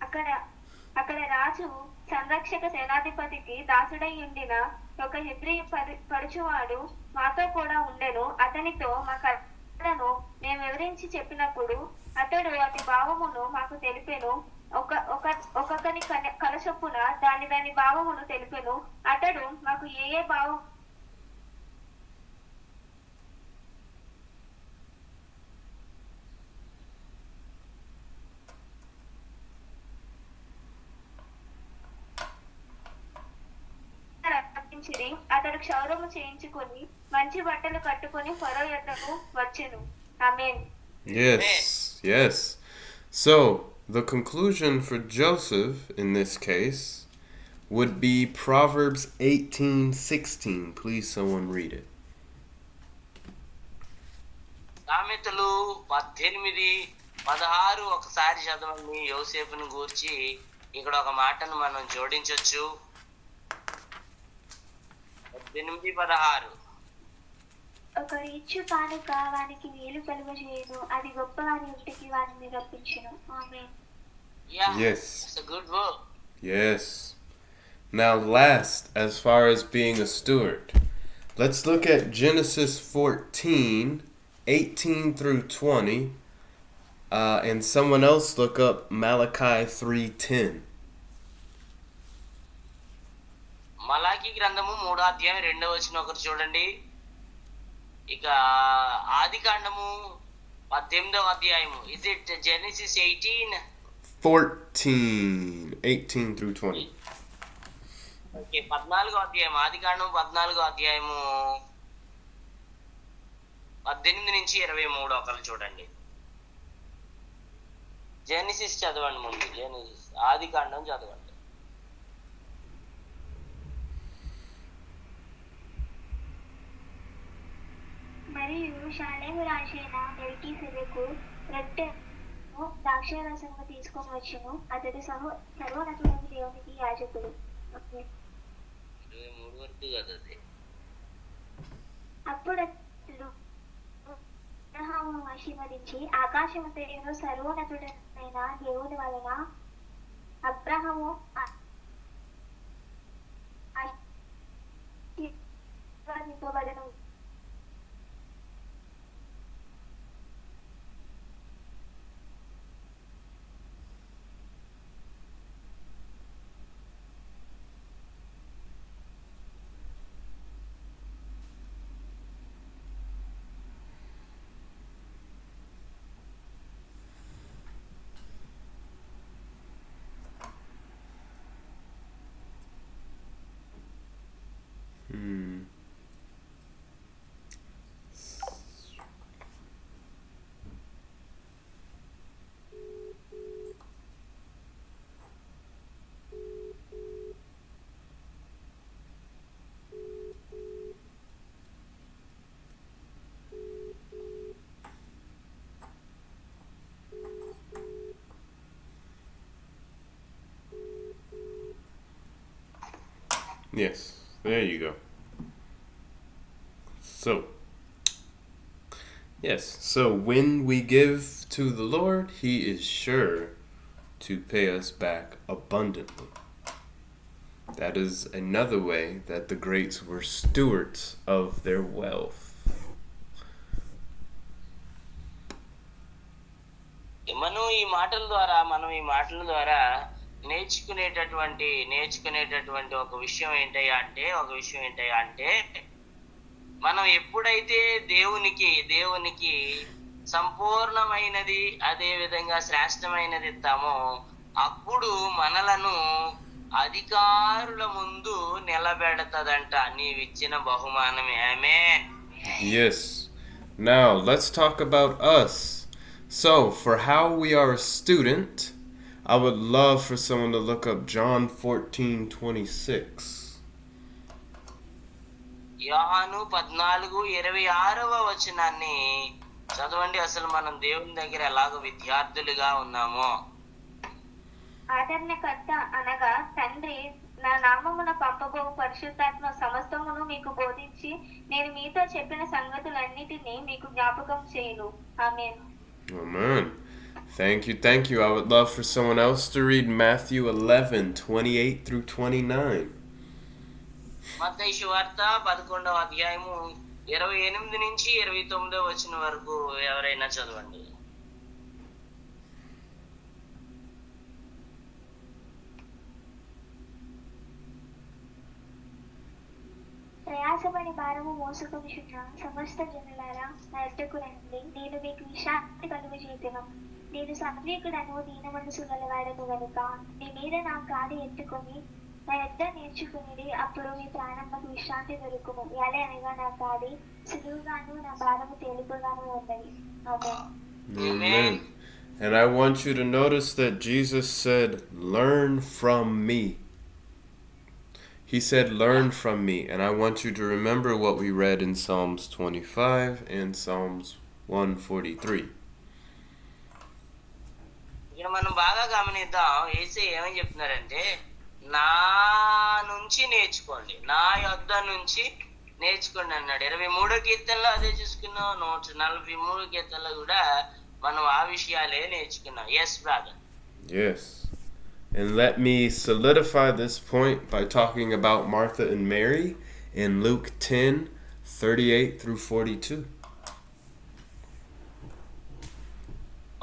అక్కడ రాజు సంరక్షక సేనాధిపతికి దాసుడై ఉండిన ఒక హెబ్రీ పడుచువాడు మాతో కూడా ఉండెను. అతనితో మా కథలను మేము వివరించి చెప్పినప్పుడు అతడు అతి భావమును మాకు తెలిపెను. ఒక్కొక్కని కల చొప్పున దాని భావమును తెలిపెను. అతడు మాకు ఏ భావం అతడు క్షౌరము చేయించుకొని మంచి బట్టలు కట్టుకొని ఫరో యొద్దకు వచ్చెను. ఆమేన్. Yes. So the conclusion for Joseph in this case would be Proverbs 18:16. Please someone read it. సామెతలు 18:16 ఒకసారి చదవండి. యోసేపును గూర్చి ఇక్కడ ఒక మాటను మనం జోడించొచ్చు. 18:16 ఒకడు ఇచ్చు కానుక వానికి మేలు కలుగజేయును, అది గొప్ప వారి ఇంటికి వారిని రప్పించును. ఆమేన్. Yes. It's a good word. Yes. Now last, as far as being a steward, let's look at Genesis 14:18-20, and someone else look up Malachi 3:10. మలాకి గ్రంథము 3వ అధ్యాయం 2వ వచనం ఒకరు చూడండి. ఇక ఆదికాండము 18వ అధ్యాయము. Is it Genesis 18:18-20. ఓకే, 14వ అధ్యాయం ఆదికాండము 14వ అధ్యాయము 18-23 ఒకరు చూడండి. జెనిసిస్ చదవండి ముందు. జెనిసిస్ ఆదికాండం చదవండి. మరియు షాలేము రాజైన మెల్కీసెదెకు రొట్టెను ద్రాక్షారసము తీసుకొని వచ్చును. అతడు సర్వోన్నతుడైన దేవునికి యాజకుడు. 23 వరకు కదా అది. అప్పుడు అతడు అబ్రహామును ఆశీర్వదించి ఆకాశమంతయును సర్వోన్నతుడైన దేవుని వలన Abraham ఆశీర్వదింపబడెను. Yes, there you go. So when we give to the Lord, He is sure to pay us back abundantly. That is another way that the greats were stewards of their wealth. మనం ఈ మాటల ద్వారా నేర్చుకునేటటువంటి ఒక విషయం ఏంటయ్యా అంటే మనం ఎప్పుడైతే దేవునికి సంపూర్ణమైనది అదే విధంగా శ్రేష్టమైనది ఇస్తామో అప్పుడు మనలను అధికారుల ముందు నిలబెడతదంట నీవిచ్చిన బహుమానమే. ఆమేన్. Yes. Now let's talk about us. So, for how we are a student, I would love for someone to look up John 14:26. యోహాను 14:26 చదవండి. అసలు మనం దేవుని దగ్గర ఎలాగో విద్యార్థులుగా ఉన్నామో. ఆదరణకర్త అనగా తండ్రి నా నామమున పంపబో పరిశుద్ధాత్మ సమస్తమును మీకు బోధించి నేను మీతో చెప్పిన సంగతులన్నిటినీ మీకు జ్ఞాపకం చేయును. ఆమేన్. Amen. Thank you. I would love for someone else to read Matthew 11:28 through 29. మత్తయి సువార్త 11:28-29 వరకు ఎవరైనా చదవండి. ప్రయాసపడి భారము మోసుకొనిచున్న సమస్త జనులారా నా యొద్దకు రండి, నేను మీకు విశ్రాంతి కలుగజేయుదును. నేను సాత్వికుడను దీన మనసు గలవాడను గనుక మీ మీద నా కాడి ఎత్తుకొని నా యొద్ద నేర్చుకునేది, అప్పుడు మీ ప్రాణమునకు విశ్రాంతి దొరుకును. ఎలా అనగా నా కాడి సులువుగాను నా భారము తేలికగాను ఉన్నది. Amen. And I want you to notice that Jesus said, "Learn from me." He said, "Learn from me." And I want you to remember what we read in Psalms 25 and Psalms 143. ఇక్కడ మనం బాగా గమనిద్దాం. యేసయ్య ఏమని చెప్తున్నారంటే నా నుంచి నేర్చుకోండి, నా యొద్ద నుంచి నేర్చుకోండి అన్నాడు. 23వ కీర్తనలో అదే చూసుకున్నాం. 143వ కీర్తనలో కూడా మనం ఆ విషయాలే నేర్చుకున్నాం. Yes brother. Yes. And let me solidify this point by talking about Martha and Mary in Luke 10:38 through 42.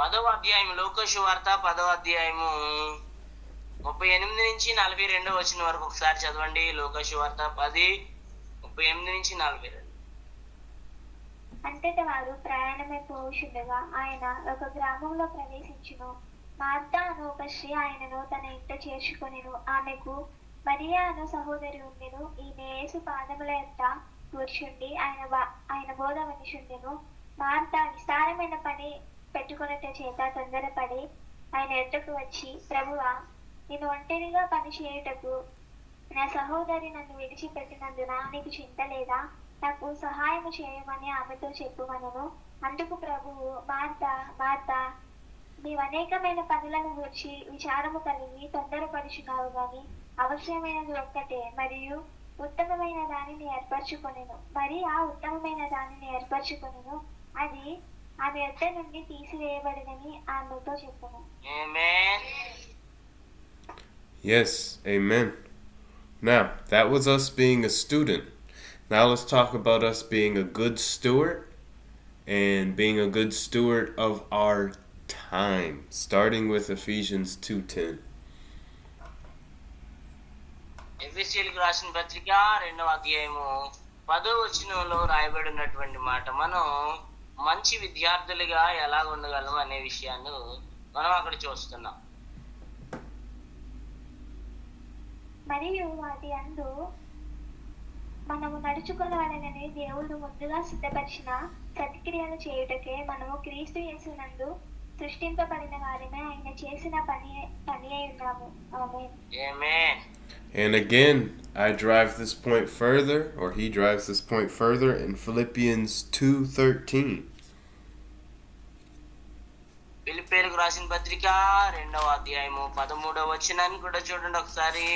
10వ అధ్యాయం లూకా సువార్త 10వ అధ్యాయము 38-42 వరకు ఒకసారి చదవండి. లూకా సువార్త 10:38-42. అంతట వారు ప్రయాణమై పోవుచుండగా ఆయన ఒక గ్రామంలో ప్రవేశించును. మార్తా అను ఒక స్త్రీ ఆయనను తన ఇంట చేర్చుకొనెను. ఆమెకు మరియా అను సహోదరి ఉండెను. ఈమె యేసు పాదముల యొద్ద కూర్చుండి ఆయన బోధ వినుచుండెను. మార్తా విస్తారమైన పని పెట్టుకొనుట చేత తొందరపడి ఆయన యొద్దకు వచ్చి, ప్రభువా, నేను ఒంటరిగా పని చేయుటకు నా సహోదరి నన్ను విడిచిపెట్టినందున నీకు చింత లేదా? నాకు సహాయం చేయమని ఆమెతో చెప్పుమనెను. అందుకు ప్రభువు, మార్తా మార్తా, నీవు అనేకమైన పనులను గూర్చి విచారము కలిగి తొందరపడుచున్నావు గాని అవసరమైనది ఒక్కటే, మరియు ఉత్తమమైన దానిని ఏర్పరచుకొనెను. మరి ఆ ఉత్తమమైన దానిని ఏర్పరచుకొనెను, అది ఆమె యొద్ద నుండి తీసివేయబడినని ఆమెతో చెప్పెను. Yes, amen. Now, that was us being a student. Now let's talk about us being a good steward and being a good steward of our time, starting with Ephesians 2:10. ఎఫెసీయులకు రాసిన పత్రిక 2వ అధ్యాయము 10వ వచనంలో రాయబడి ఉన్నటువంటి మాట, మనం మంచి విద్యార్థులుగా ఎలా ఉండగలం అనే విషయాన్ని మనం అక్కడ చూస్తున్నాం. మరియు వాటి అందు మనము నడుచుకున్నవాడనని దేవుడు ముందుగా సిద్ధపరిచిన సత్క్రియలు చేయుటకే మనము క్రీస్తు యేసునందు సృష్టింపబడిన వారిని ఆయన చేసిన పని అయి ఉన్నాము. ఆమేన్. And again, I drive this point further, or he drives this point further in Philippians 2:13. ఫిలిప్పీయులకు రాసిన పత్రిక 2వ అధ్యాయము 13వ వచనాన్ని కూడా చూడండి ఒకసారి.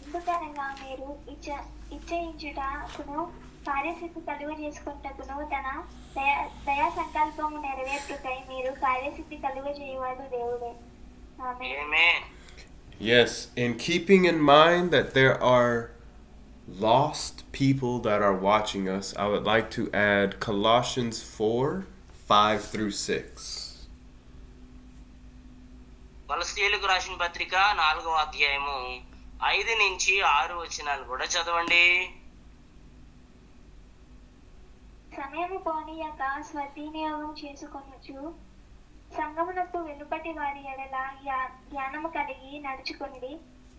ఎందుకనగా మీరు ఇచ్చయించుటకును కార్యసిద్ధి కలుగ చేసుకుంటకును తన దయా సంకల్పము నెరవేర్పుకై మీరు కార్యసిద్ధి కలుగ చేయువాడు దేవుడే. ఆమేన్. ఆమేన్. Yes, and keeping in mind that there are lost people that are watching us, I would like to add Colossians 4:5-6. కొలస్సీయులకు రాసిన పత్రిక 4వ అధ్యాయము 5 నుంచి 6 వచనాలు కూడా చదవండి. సమయము పోనీయక స్వధీనియోగం చేసుకొనుచు సంగమునకు వెలుపటి వారి ఎడల జ్ఞానము కలిగి నడుచుకొనిడి.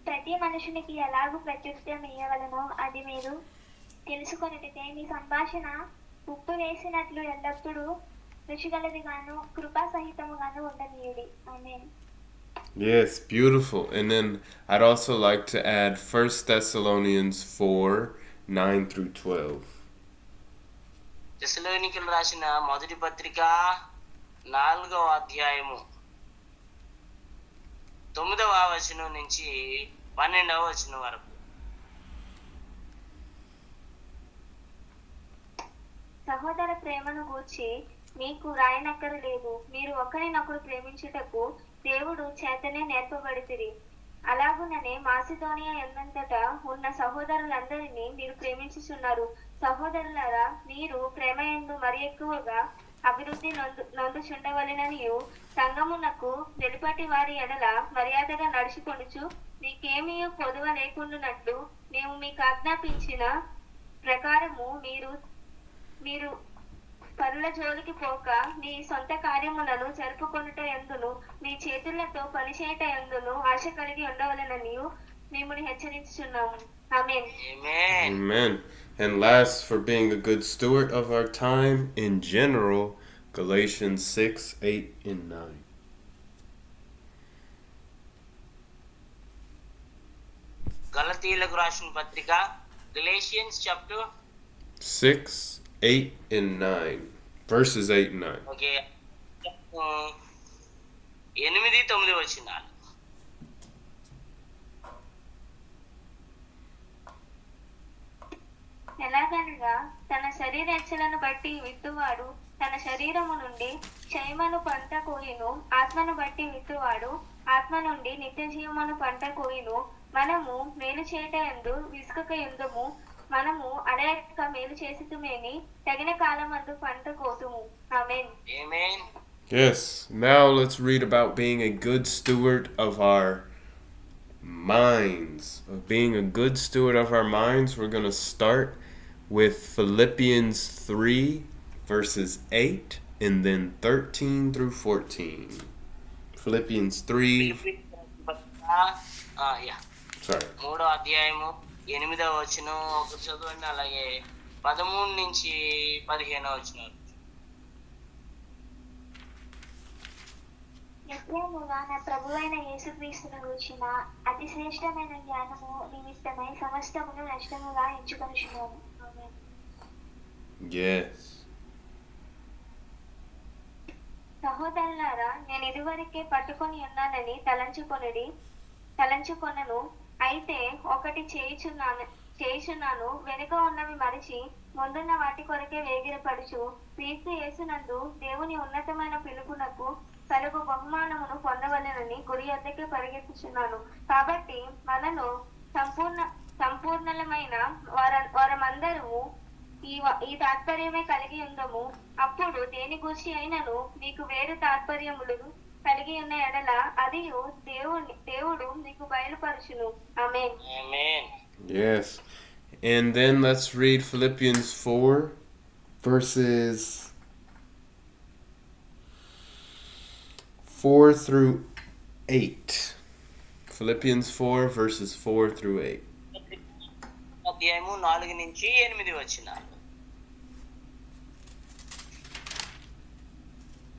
ప్రతి మనుషునికి ఎలాగూ ప్రత్యుత్తరం ఇయ్యవలనో అది మీరు తెలుసుకొనుటకై మీ సంభాషణ ఉప్పు వేసినట్లు ఎల్లప్పుడూ రుచిగలదిగాను కృపా సహితముగాను ఉండనీయుడి. ఆమేన్. Yes, beautiful. And then I'd also like to add 1 Thessalonians 4:9-12. తెస్సలోనికీయులకు రాసిన మొదటి పత్రిక 4వ అధ్యాయము 9వ వచనం నుంచి 12వ వచనం వరకు. సహోదర ప్రేమను గూర్చి మీకు రాయనక్కరలేదు. మీరు ఒకరినొకరు ప్రేమించుటకు దేవుడు చేతనే నేర్పబడితిరి. అలాగుననే మాసిదోనియా ఎల్లంతటా ఉన్న సహోదరులందరినీ మీరు ప్రేమించుచున్నారు. సహోదరులారా, మీరు ప్రేమయందు మరి ఎక్కువగా అభివృద్ధి నొందుచుండవలెననియు సంఘమునకు వెలుపటి వారి ఎడల మర్యాదగా నడుచుకొనుచు మీకేమీ కొదువ లేకుండానట్లు మేము మీకు ఆజ్ఞాపించిన ప్రకారము మీరు పరుల జోలికి పోక మీ సొంత కార్యములను జరుపుకొనుట యందును మీ చేతులతో పనిచేయట యందును ఆశ కలిగి ఉండవలెననియు మిమ్మును హెచ్చరించుచున్నాము. ఆమేన్. ఆమేన్. Amen. And last, for being a good steward of our time in general, Galatians 6:8-9. గలతీయులకు రాసిన పత్రిక Galatians chapter 6:8-9. Verses 8 and 9. Okay 8-9 వచనాలు. ఎలాగనగా తన శరీరేచ్ఛలను బట్టి విత్తువాడు తన శరీరము నుండి క్షయమను పంట కోయును, ఆత్మను బట్టి విత్తువాడు ఆత్మ నుండి నిత్య జీవమును పంట కోయును. మనము మేలు చేయట యందు విసుకక యుందుము. మనము అడయక మేలు చేసితుమేని తగిన కాలమందు పంట కోతుము. ఆమేన్. ఆమేన్. Yes. Now let's read about being a good steward of our minds. Of being a good steward of our minds, we're going to start with Philippians 3:8 and then 13-14. Philippians 3. Sorry. 3వ అధ్యాయము 8వ వచనం ఒక చదవండి. అలాగే 13 నుంచి 15వ వచనం. నిత్యముగా నా ప్రభువైన యేసుక్రీస్తును గూర్చిన అతి శ్రేష్టమైన జ్ఞానము నిమిత్తమై సమస్తమును నష్టముగా ఎంచుకొనుచున్నాను. ఆమేన్. Yes. సహోదరులారా, నేను ఇదివరకే పట్టుకొని ఉన్నానని తలంచుకొనను. అయితే ఒకటి చేయుచున్నాను, వెనుక ఉన్నవి మరిచి ముందున్న వాటి కొరకే వేగిరపడుచు క్రీస్తు యేసునందు దేవుని ఉన్నతమైన పిలుపునకు కలుగు బహుమానమును పొందవలెనని గురి వద్దకే పరిగెత్తుచున్నాను. కాబట్టి మనలో సంపూర్ణలమైన వారమందరూ ఈ తాత్పర్యమే కలిగి ఉందము. అప్పుడు దేని గూర్చి అయినను మీకు వేరు తాత్పర్యములు కలిగి ఉన్న ఎడల అది దేవుడు మీకు బయలుపరచును. ఆమేన్. ఆమేన్. Yes. And then let's read Philippians 4 verses 4-8. Philippians 4 verses 4-8. అధ్యాయము 4 నుంచి 8 వచనాలు.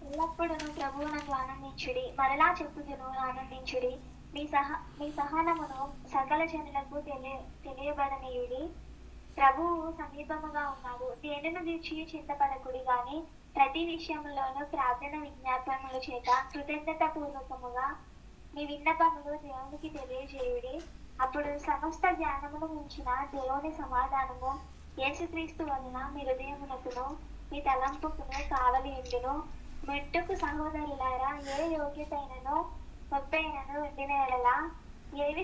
ఎల్లప్పుడూ ప్రభువునందు ఆనందించుడి. మరలా చెప్పుదును, ఆనందించుడి. మీ సహనమును సకల జనులకు తెలియబడనీయుడి. ప్రభువు సమీపముగా ఉన్నాడు. దేనిని గూర్చి చింతపడకుడి గాని ప్రతి విషయములోనూ ప్రార్థన విజ్ఞాపనముల చేత కృతజ్ఞత పూర్వకముగా మీ విన్నపములు దేవునికి తెలియజేయుడి. అప్పుడు సమస్త జ్ఞానమును మించిన దేవుని సమాధానము యేసుక్రీస్తు వలన మీ హృదయమునకును మీ తలంపుకును కావలి ఉండును. మెట్టుకు సహోదరులారా, ఏ యోగ్యతైనను ఒప్పైనను ఉండిన ఎడల ఏవి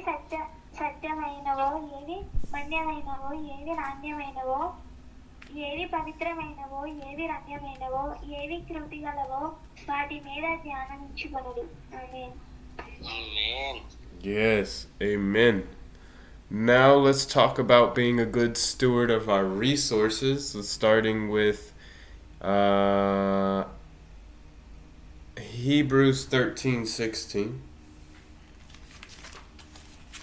సత్యమైనవో, ఏవి మన్యమైనవో, ఏవి నాణ్యమైనవో, ఏవి పవిత్రమైనవో, ఏవి రమ్యమైనవో, ఏవి కృతి గలవో వాటి మీద ధ్యానమించుకొనుడి. ఆమేన్. ఆమేన్. Yes, amen. Now let's talk about being a good steward of our resources, starting with Hebrews 13:16.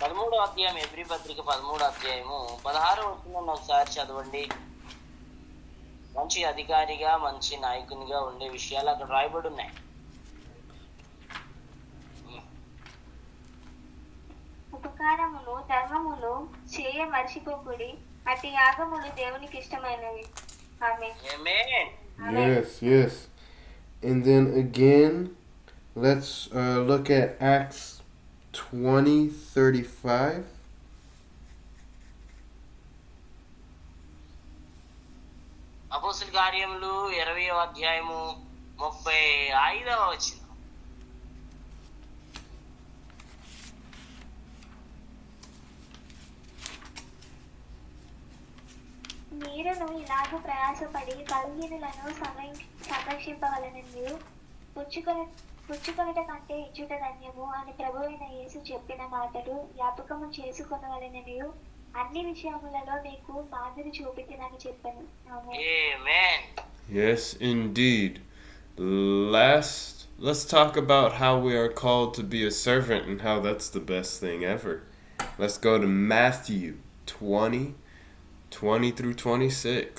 13వ అధ్యాయం ఎబ్రీ పత్రిక 13వ అధ్యాయము 16వ వచనం ఒకసారి చదవండి. మంచి అధికారిగా మంచి నాయకునిగా ఉండే విషయాలు అక్కడ రాయబడి ఉన్నాయి. ఉపకారములు ధర్మములు చేయ మర్చిపోకుడి, అట్టి యాగములు దేవునికి ఇష్టమైనవి. ఆమేన్. ఆమేన్. Yes, yes. And then again, let's look at Acts 20:35. అపోస్తల కార్యములు 20వ అధ్యాయము 35వ వచనం. మీరును ఇలాగ ప్రయాసపడి బలహీనులను సంరక్షింపగలనని పుచ్చుకొనుట కంటే ఇచ్చుట ధన్యము అని ప్రభువైన యేసు చెప్పిన మాటలు జ్ఞాపకము చేసుకొనవలెనని అన్ని విషయములలో మీకు మాదిరి చూపితినని చెప్పాను. ఆమేన్. ఆమేన్. Yes, indeed. Let's talk about how we are called to be a servant and how that's the best thing ever. Let's go to Matthew 20 through 26.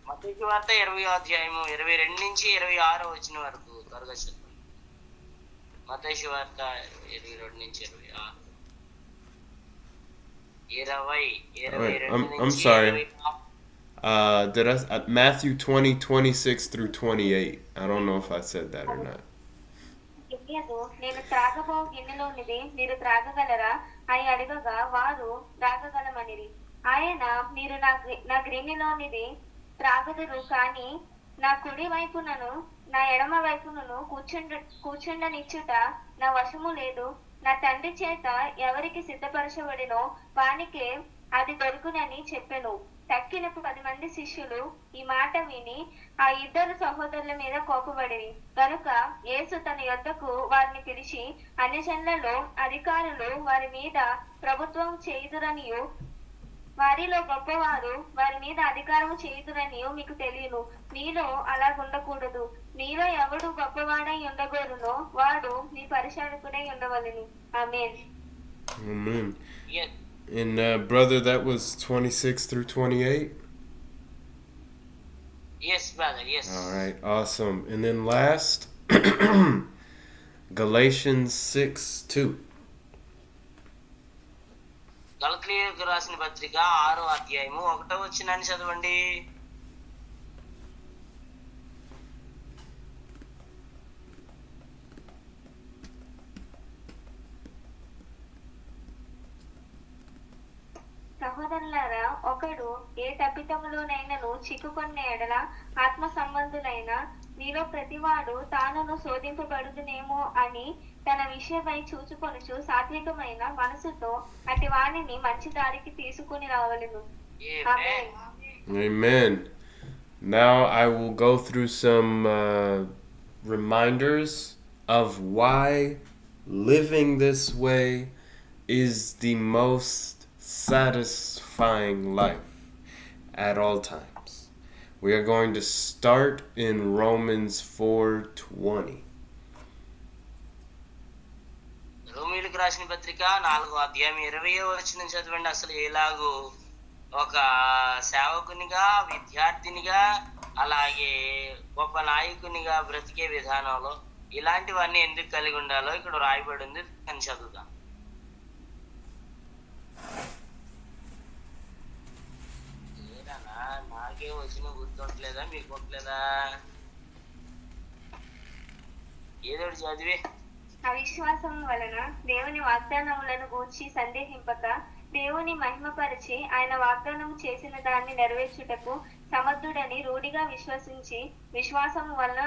మత్తయి సువార్త 20వ అధ్యాయము 22 నుంచి 26వ వచనం వరకు త్వరగా చదవండి. మత్తయి సువార్త 22 నుంచి 26. 22 I'm నుంచి sorry. 26. Matthew 20:26 through 28. I don't know if I said that or not. నేను త్రాగబో గిన్నెలోనిది మీరు త్రాగగలరా అని అడగగా వారు త్రాగగలమనిరి. ఆయన మీరు నా గిన్నెలోనిది త్రాగదురు, కానీ నా కుడి వైపునను నా ఎడమ వైపునను కూర్చుండనిచ్చుట నా వశము లేదు. నా తండ్రి చేత ఎవరికి సిద్ధపరచబడినో వానికే అది దొరుకునని చెప్పెను. తక్కిన 10 మంది శిష్యులు ఈ మాట విని ఆ 2 సహోదరుల మీద కోపపడిరి. కనుక యేసు తన యొద్దకు వారిని పిలిచి, అన్యజనులలో అధికారులు వారి మీద ప్రభుత్వం చేయుదురనియు వారిలో గొప్పవారు వారి మీద అధికారము చేయుదురనియు మీకు తెలియను. మీలో అలాగుండకూడదు. మీలో ఎవడు గొప్పవాడై ఉండగోరునో వాడు మీ పరిచారకుడై ఉండవలెను. ఆమేన్. Amen. Yes. And brother, that was 26 through 28. Yes, brother. Yes. All right, awesome. And then last, Galatians 6:2. గలతీయులకు రాసిన పత్రిక 6వ అధ్యాయము 1వ వచనాన్ని చదవండి. సహోదరులారా, ఒకడు ఏ తప్పిదములోనైనను చిక్కుకొన్న ఎడల ఆత్మ సంబంధులైన మీలో ప్రతివాడు తానును శోధింపబడుదునేమో అని తన విషయమై చూచుకొనుచు సాత్వికమైన మనసుతో అటి వాణిని మంచి దారికి తీసుకుని రావలెను. Amen. Amen. Now I will go through some reminders of why living this way is the most satisfying life at all times. We are going to start in Romans 4:20. రోమీయులకు రాసిన పత్రిక 4వ అధ్యాయం 20వ వచనం చదవండి. అసలు ఎలాగూ ఒక సేవకునిగా, విద్యార్థినిగా, అలాగే గొప్ప నాయకునిగా బ్రతికే విధానంలో ఇలాంటివన్నీ ఎందుకు కలిగి ఉండాలో ఇక్కడ రాయబడి ఉంది. అని చదువుదాం. నాకే వచ్చిన గుర్తుంటలేదా, మీకు గుర్తులేదా? ఏదో చదివే. అవిశ్వాసం వలన దేవుని వాగ్దానములను గూర్చి సందేహింపక దేవుని మహిమపరిచి ఆయన వాగ్దానం చేసిన దాన్ని నెరవేర్చుటకు సమర్థుడని రూఢిగా విశ్వసించి విశ్వాసము వలన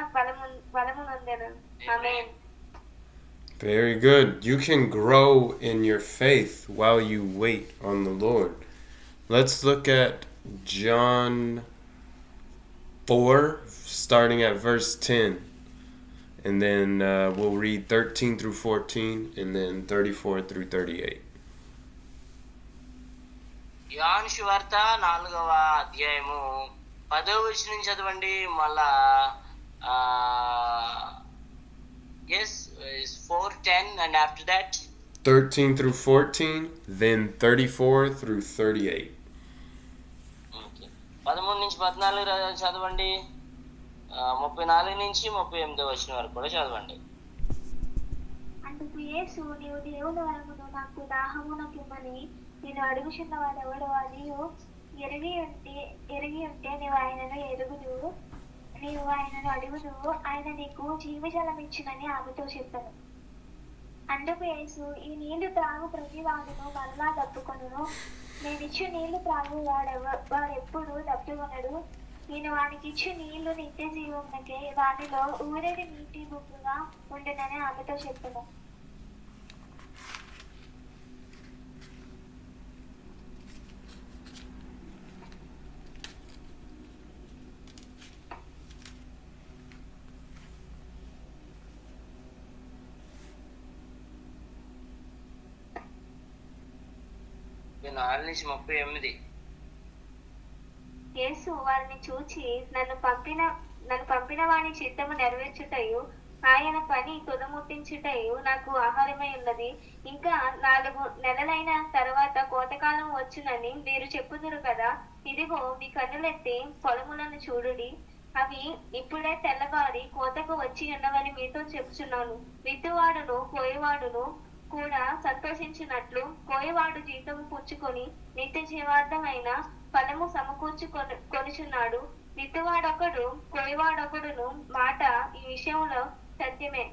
బలము నొందెను. ఆమేన్. Very good. You can grow in your faith while you wait on the Lord. Let's look at John 4, starting at verse 10. And then we'll read 13 through 14, and then 34 through 38. యోహాను సువార్త 4వ అధ్యాయము 10వ వచనం చదవండి. మళ్ళా yes, 4:10 and after that 13 through 14, then 34 through 38. okay. 13 నుంచి 14 చదవండి. 34 నుంచి 38 వచనం వరకు కూడా చదవండి. అందుకు యేసు, నీవు దేవుని వరమును నాకు దాహమునకిమ్మని నేను అడుగుచున్న వాడెవడో అదియు ఎరిగి ఉంటే నీవు ఆయనను ఎరుగుదువు, నీవు ఆయనను అడుగుదువు, ఆయన నీకు జీవజలం ఇచ్చునని ఆమెతో చెప్పాను. అందుకు యేసు, ఈ నీళ్లు త్రాగు ప్రతి వాడును మరలా దప్పుకొనును, నేనిచ్చు నీళ్లు త్రాగు వాడెప్పుడు దప్పుకొనడు, నేను వానికి ఇచ్చు నీళ్లు నిత్య జీవమునకే, వానిలో ఊరేడి నీటి బుక్కుగా ఉండునని ఆమెతో చెప్పాను. నాలుగు నుంచి 38. యేసు వారిని చూచి నన్ను పంపిన వాని చిత్తము నెరవేర్చుటయు ఆయన పని తుదముట్టించుటయు నాకు ఆహారమై ఉన్నది. ఇంకా 4 నెలలైన తర్వాత కోతకాలం వచ్చునని మీరు చెప్పుదురు కదా. ఇదిగో మీ కన్నులెత్తి పొలములను చూడుడి, అవి ఇప్పుడే తెల్లవారి కోతకు వచ్చి ఉన్నవని మీతో చెప్పుచున్నాను. విత్తువాడును కోయవాడును కూడా సంతోషించినట్లు కోయవాడు జీతము పుచ్చుకొని నిత్య జీవార్థమైన ఫలము సమకూర్చుకొనుచున్నాడు. విత్తువాడొకడు కోయవాడొకడును మాట ఈ విషయంలో సత్యమే.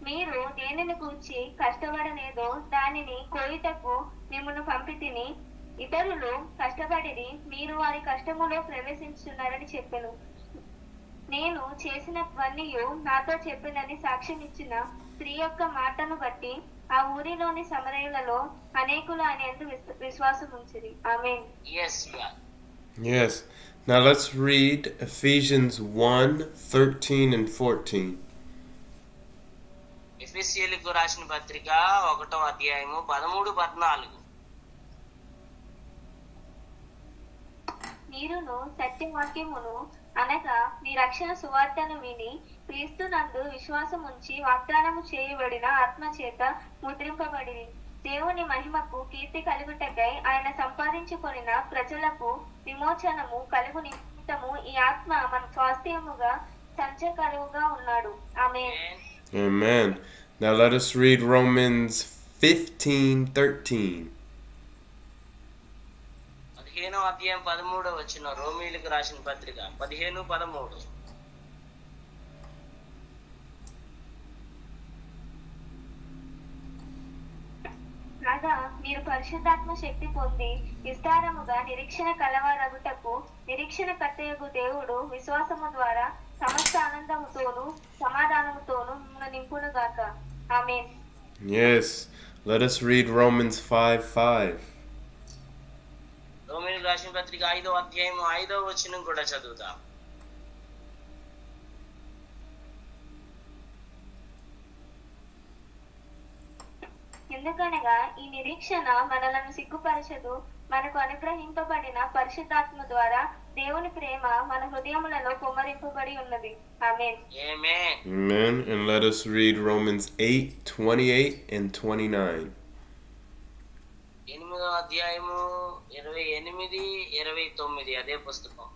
మీరు దేనిని కూర్చి కష్టపడలేదో దానిని కోయుటకు మిమ్మల్ని పంపితిని. ఇతరులు కష్టపడిరి, మీరు వారి కష్టములో ప్రవేశించున్నారని చెప్పెను. నేను చేసినవన్నీ నాతో చెప్పినని సాక్ష్యం ఇచ్చిన స్త్రీ యొక్క మాటను బట్టి ఆ ఊరిలోని సమరయులలో అనేకులు ఆయన యందు విశ్వాసం ఉంచిరి. ఆమేన్. Yes. Now let's read Ephesians 1:13 and 14. ఎఫెసీయులకు రాసిన పత్రిక 1వ అధ్యాయము 13, 14. మీరును సత్యవాక్యమును అనగా మీ రక్షణ సువార్తను విని క్రీస్తునందు విశ్వాసం ఉంచి వాగ్దానము చేయబడిన ఆత్మ చేత ముద్రింపబడిరి. దేవుని మహిమకు కీర్తి కలుగుటకై ఆయన సంపాదించుకొనిన ప్రజలకు విమోచనము కలుగు నిమిత్తము ఈ ఆత్మ మన స్వాస్థ్యముగా సంచకరువుగా ఉన్నాడు. ఆమేన్. Amen. Now let us read Romans 15:13. 15వ అధ్యాయం 13వ వచనం. రోమీయులకు రాసిన పత్రిక 15, 13. కాగా మీరు పరిశుద్ధాత్మ శక్తి పొంది విస్తారముగా నిరీక్షణ కలవారగుటకు నిరీక్షణ కర్తయగు దేవుడు విశ్వాసము ద్వారా సమస్త ఆనందముతోను సమాధానముతోను మిమ్మల్ని నింపునుగాక. ఆమేన్. Yes. Let us read Romans 5:5. రోమీయులకు రాసిన పత్రిక 5వ అధ్యాయం 5వ వచనం కూడా చదువుతాం. ఎందుకనగా ఈ నిరీక్షణ మనలను సిగ్గుపరచదు, మనకు అనుగ్రహింపబడిన పరిశుద్ధాత్మ ద్వారా దేవుని ప్రేమ మన హృదయములలో కుమ్మరింపబడి ఉన్నది. ఆమేన్. ఆమేన్. Amen. And let us read Romans 8:28 and 29. 8వ అధ్యాయము 28, 29 అదే పుస్తకం.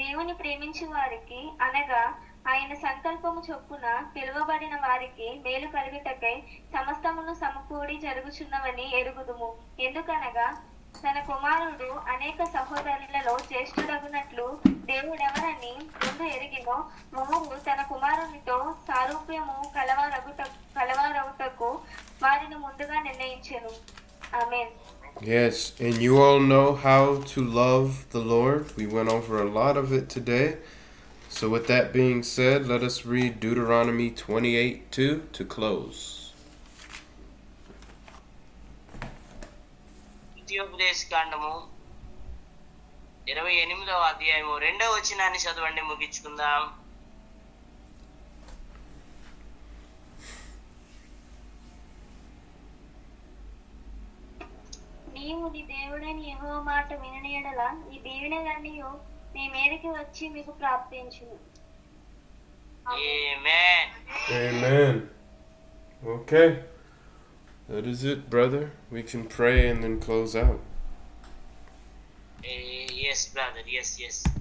దేవుని ప్రేమించు వారికి అనగా ఆయన సంకల్పము చొప్పున పిలువబడిన వారికి మేలు కలుగుటకై సమస్తమును సమకూడి జరుగుచున్నవని ఎరుగుదుము. ఎందుకనగా తన కుమారుడు అనేక సహోదరులలో జ్యేష్ఠుడగునట్లు దేవుడెవరని ముందు ఎరిగినో వారు తన కుమారునితో సారూప్యము కలవారవుటకు వారిని ముందుగా నిర్ణయించెను. ఆమేన్. Yes, and you all know how to love the Lord. We went over a lot of it today. So with that being said, let us read Deuteronomy 28:2 to close. ద్వితీయోపదేశ కాండము 28వ అధ్యాయము 2వ వచనాన్ని చదవండి, ముగించుకుందాం. నీవు నీ దేవుడైన యెహోవా మాట వినని యెడల ఈ దీవెనలన్నీయు మీ మీదకి వచ్చి మీకు ప్రాప్తించును. ఆమేన్. Amen. Okay. That is it, brother. We can pray and then close out. Yes, brother. Yes.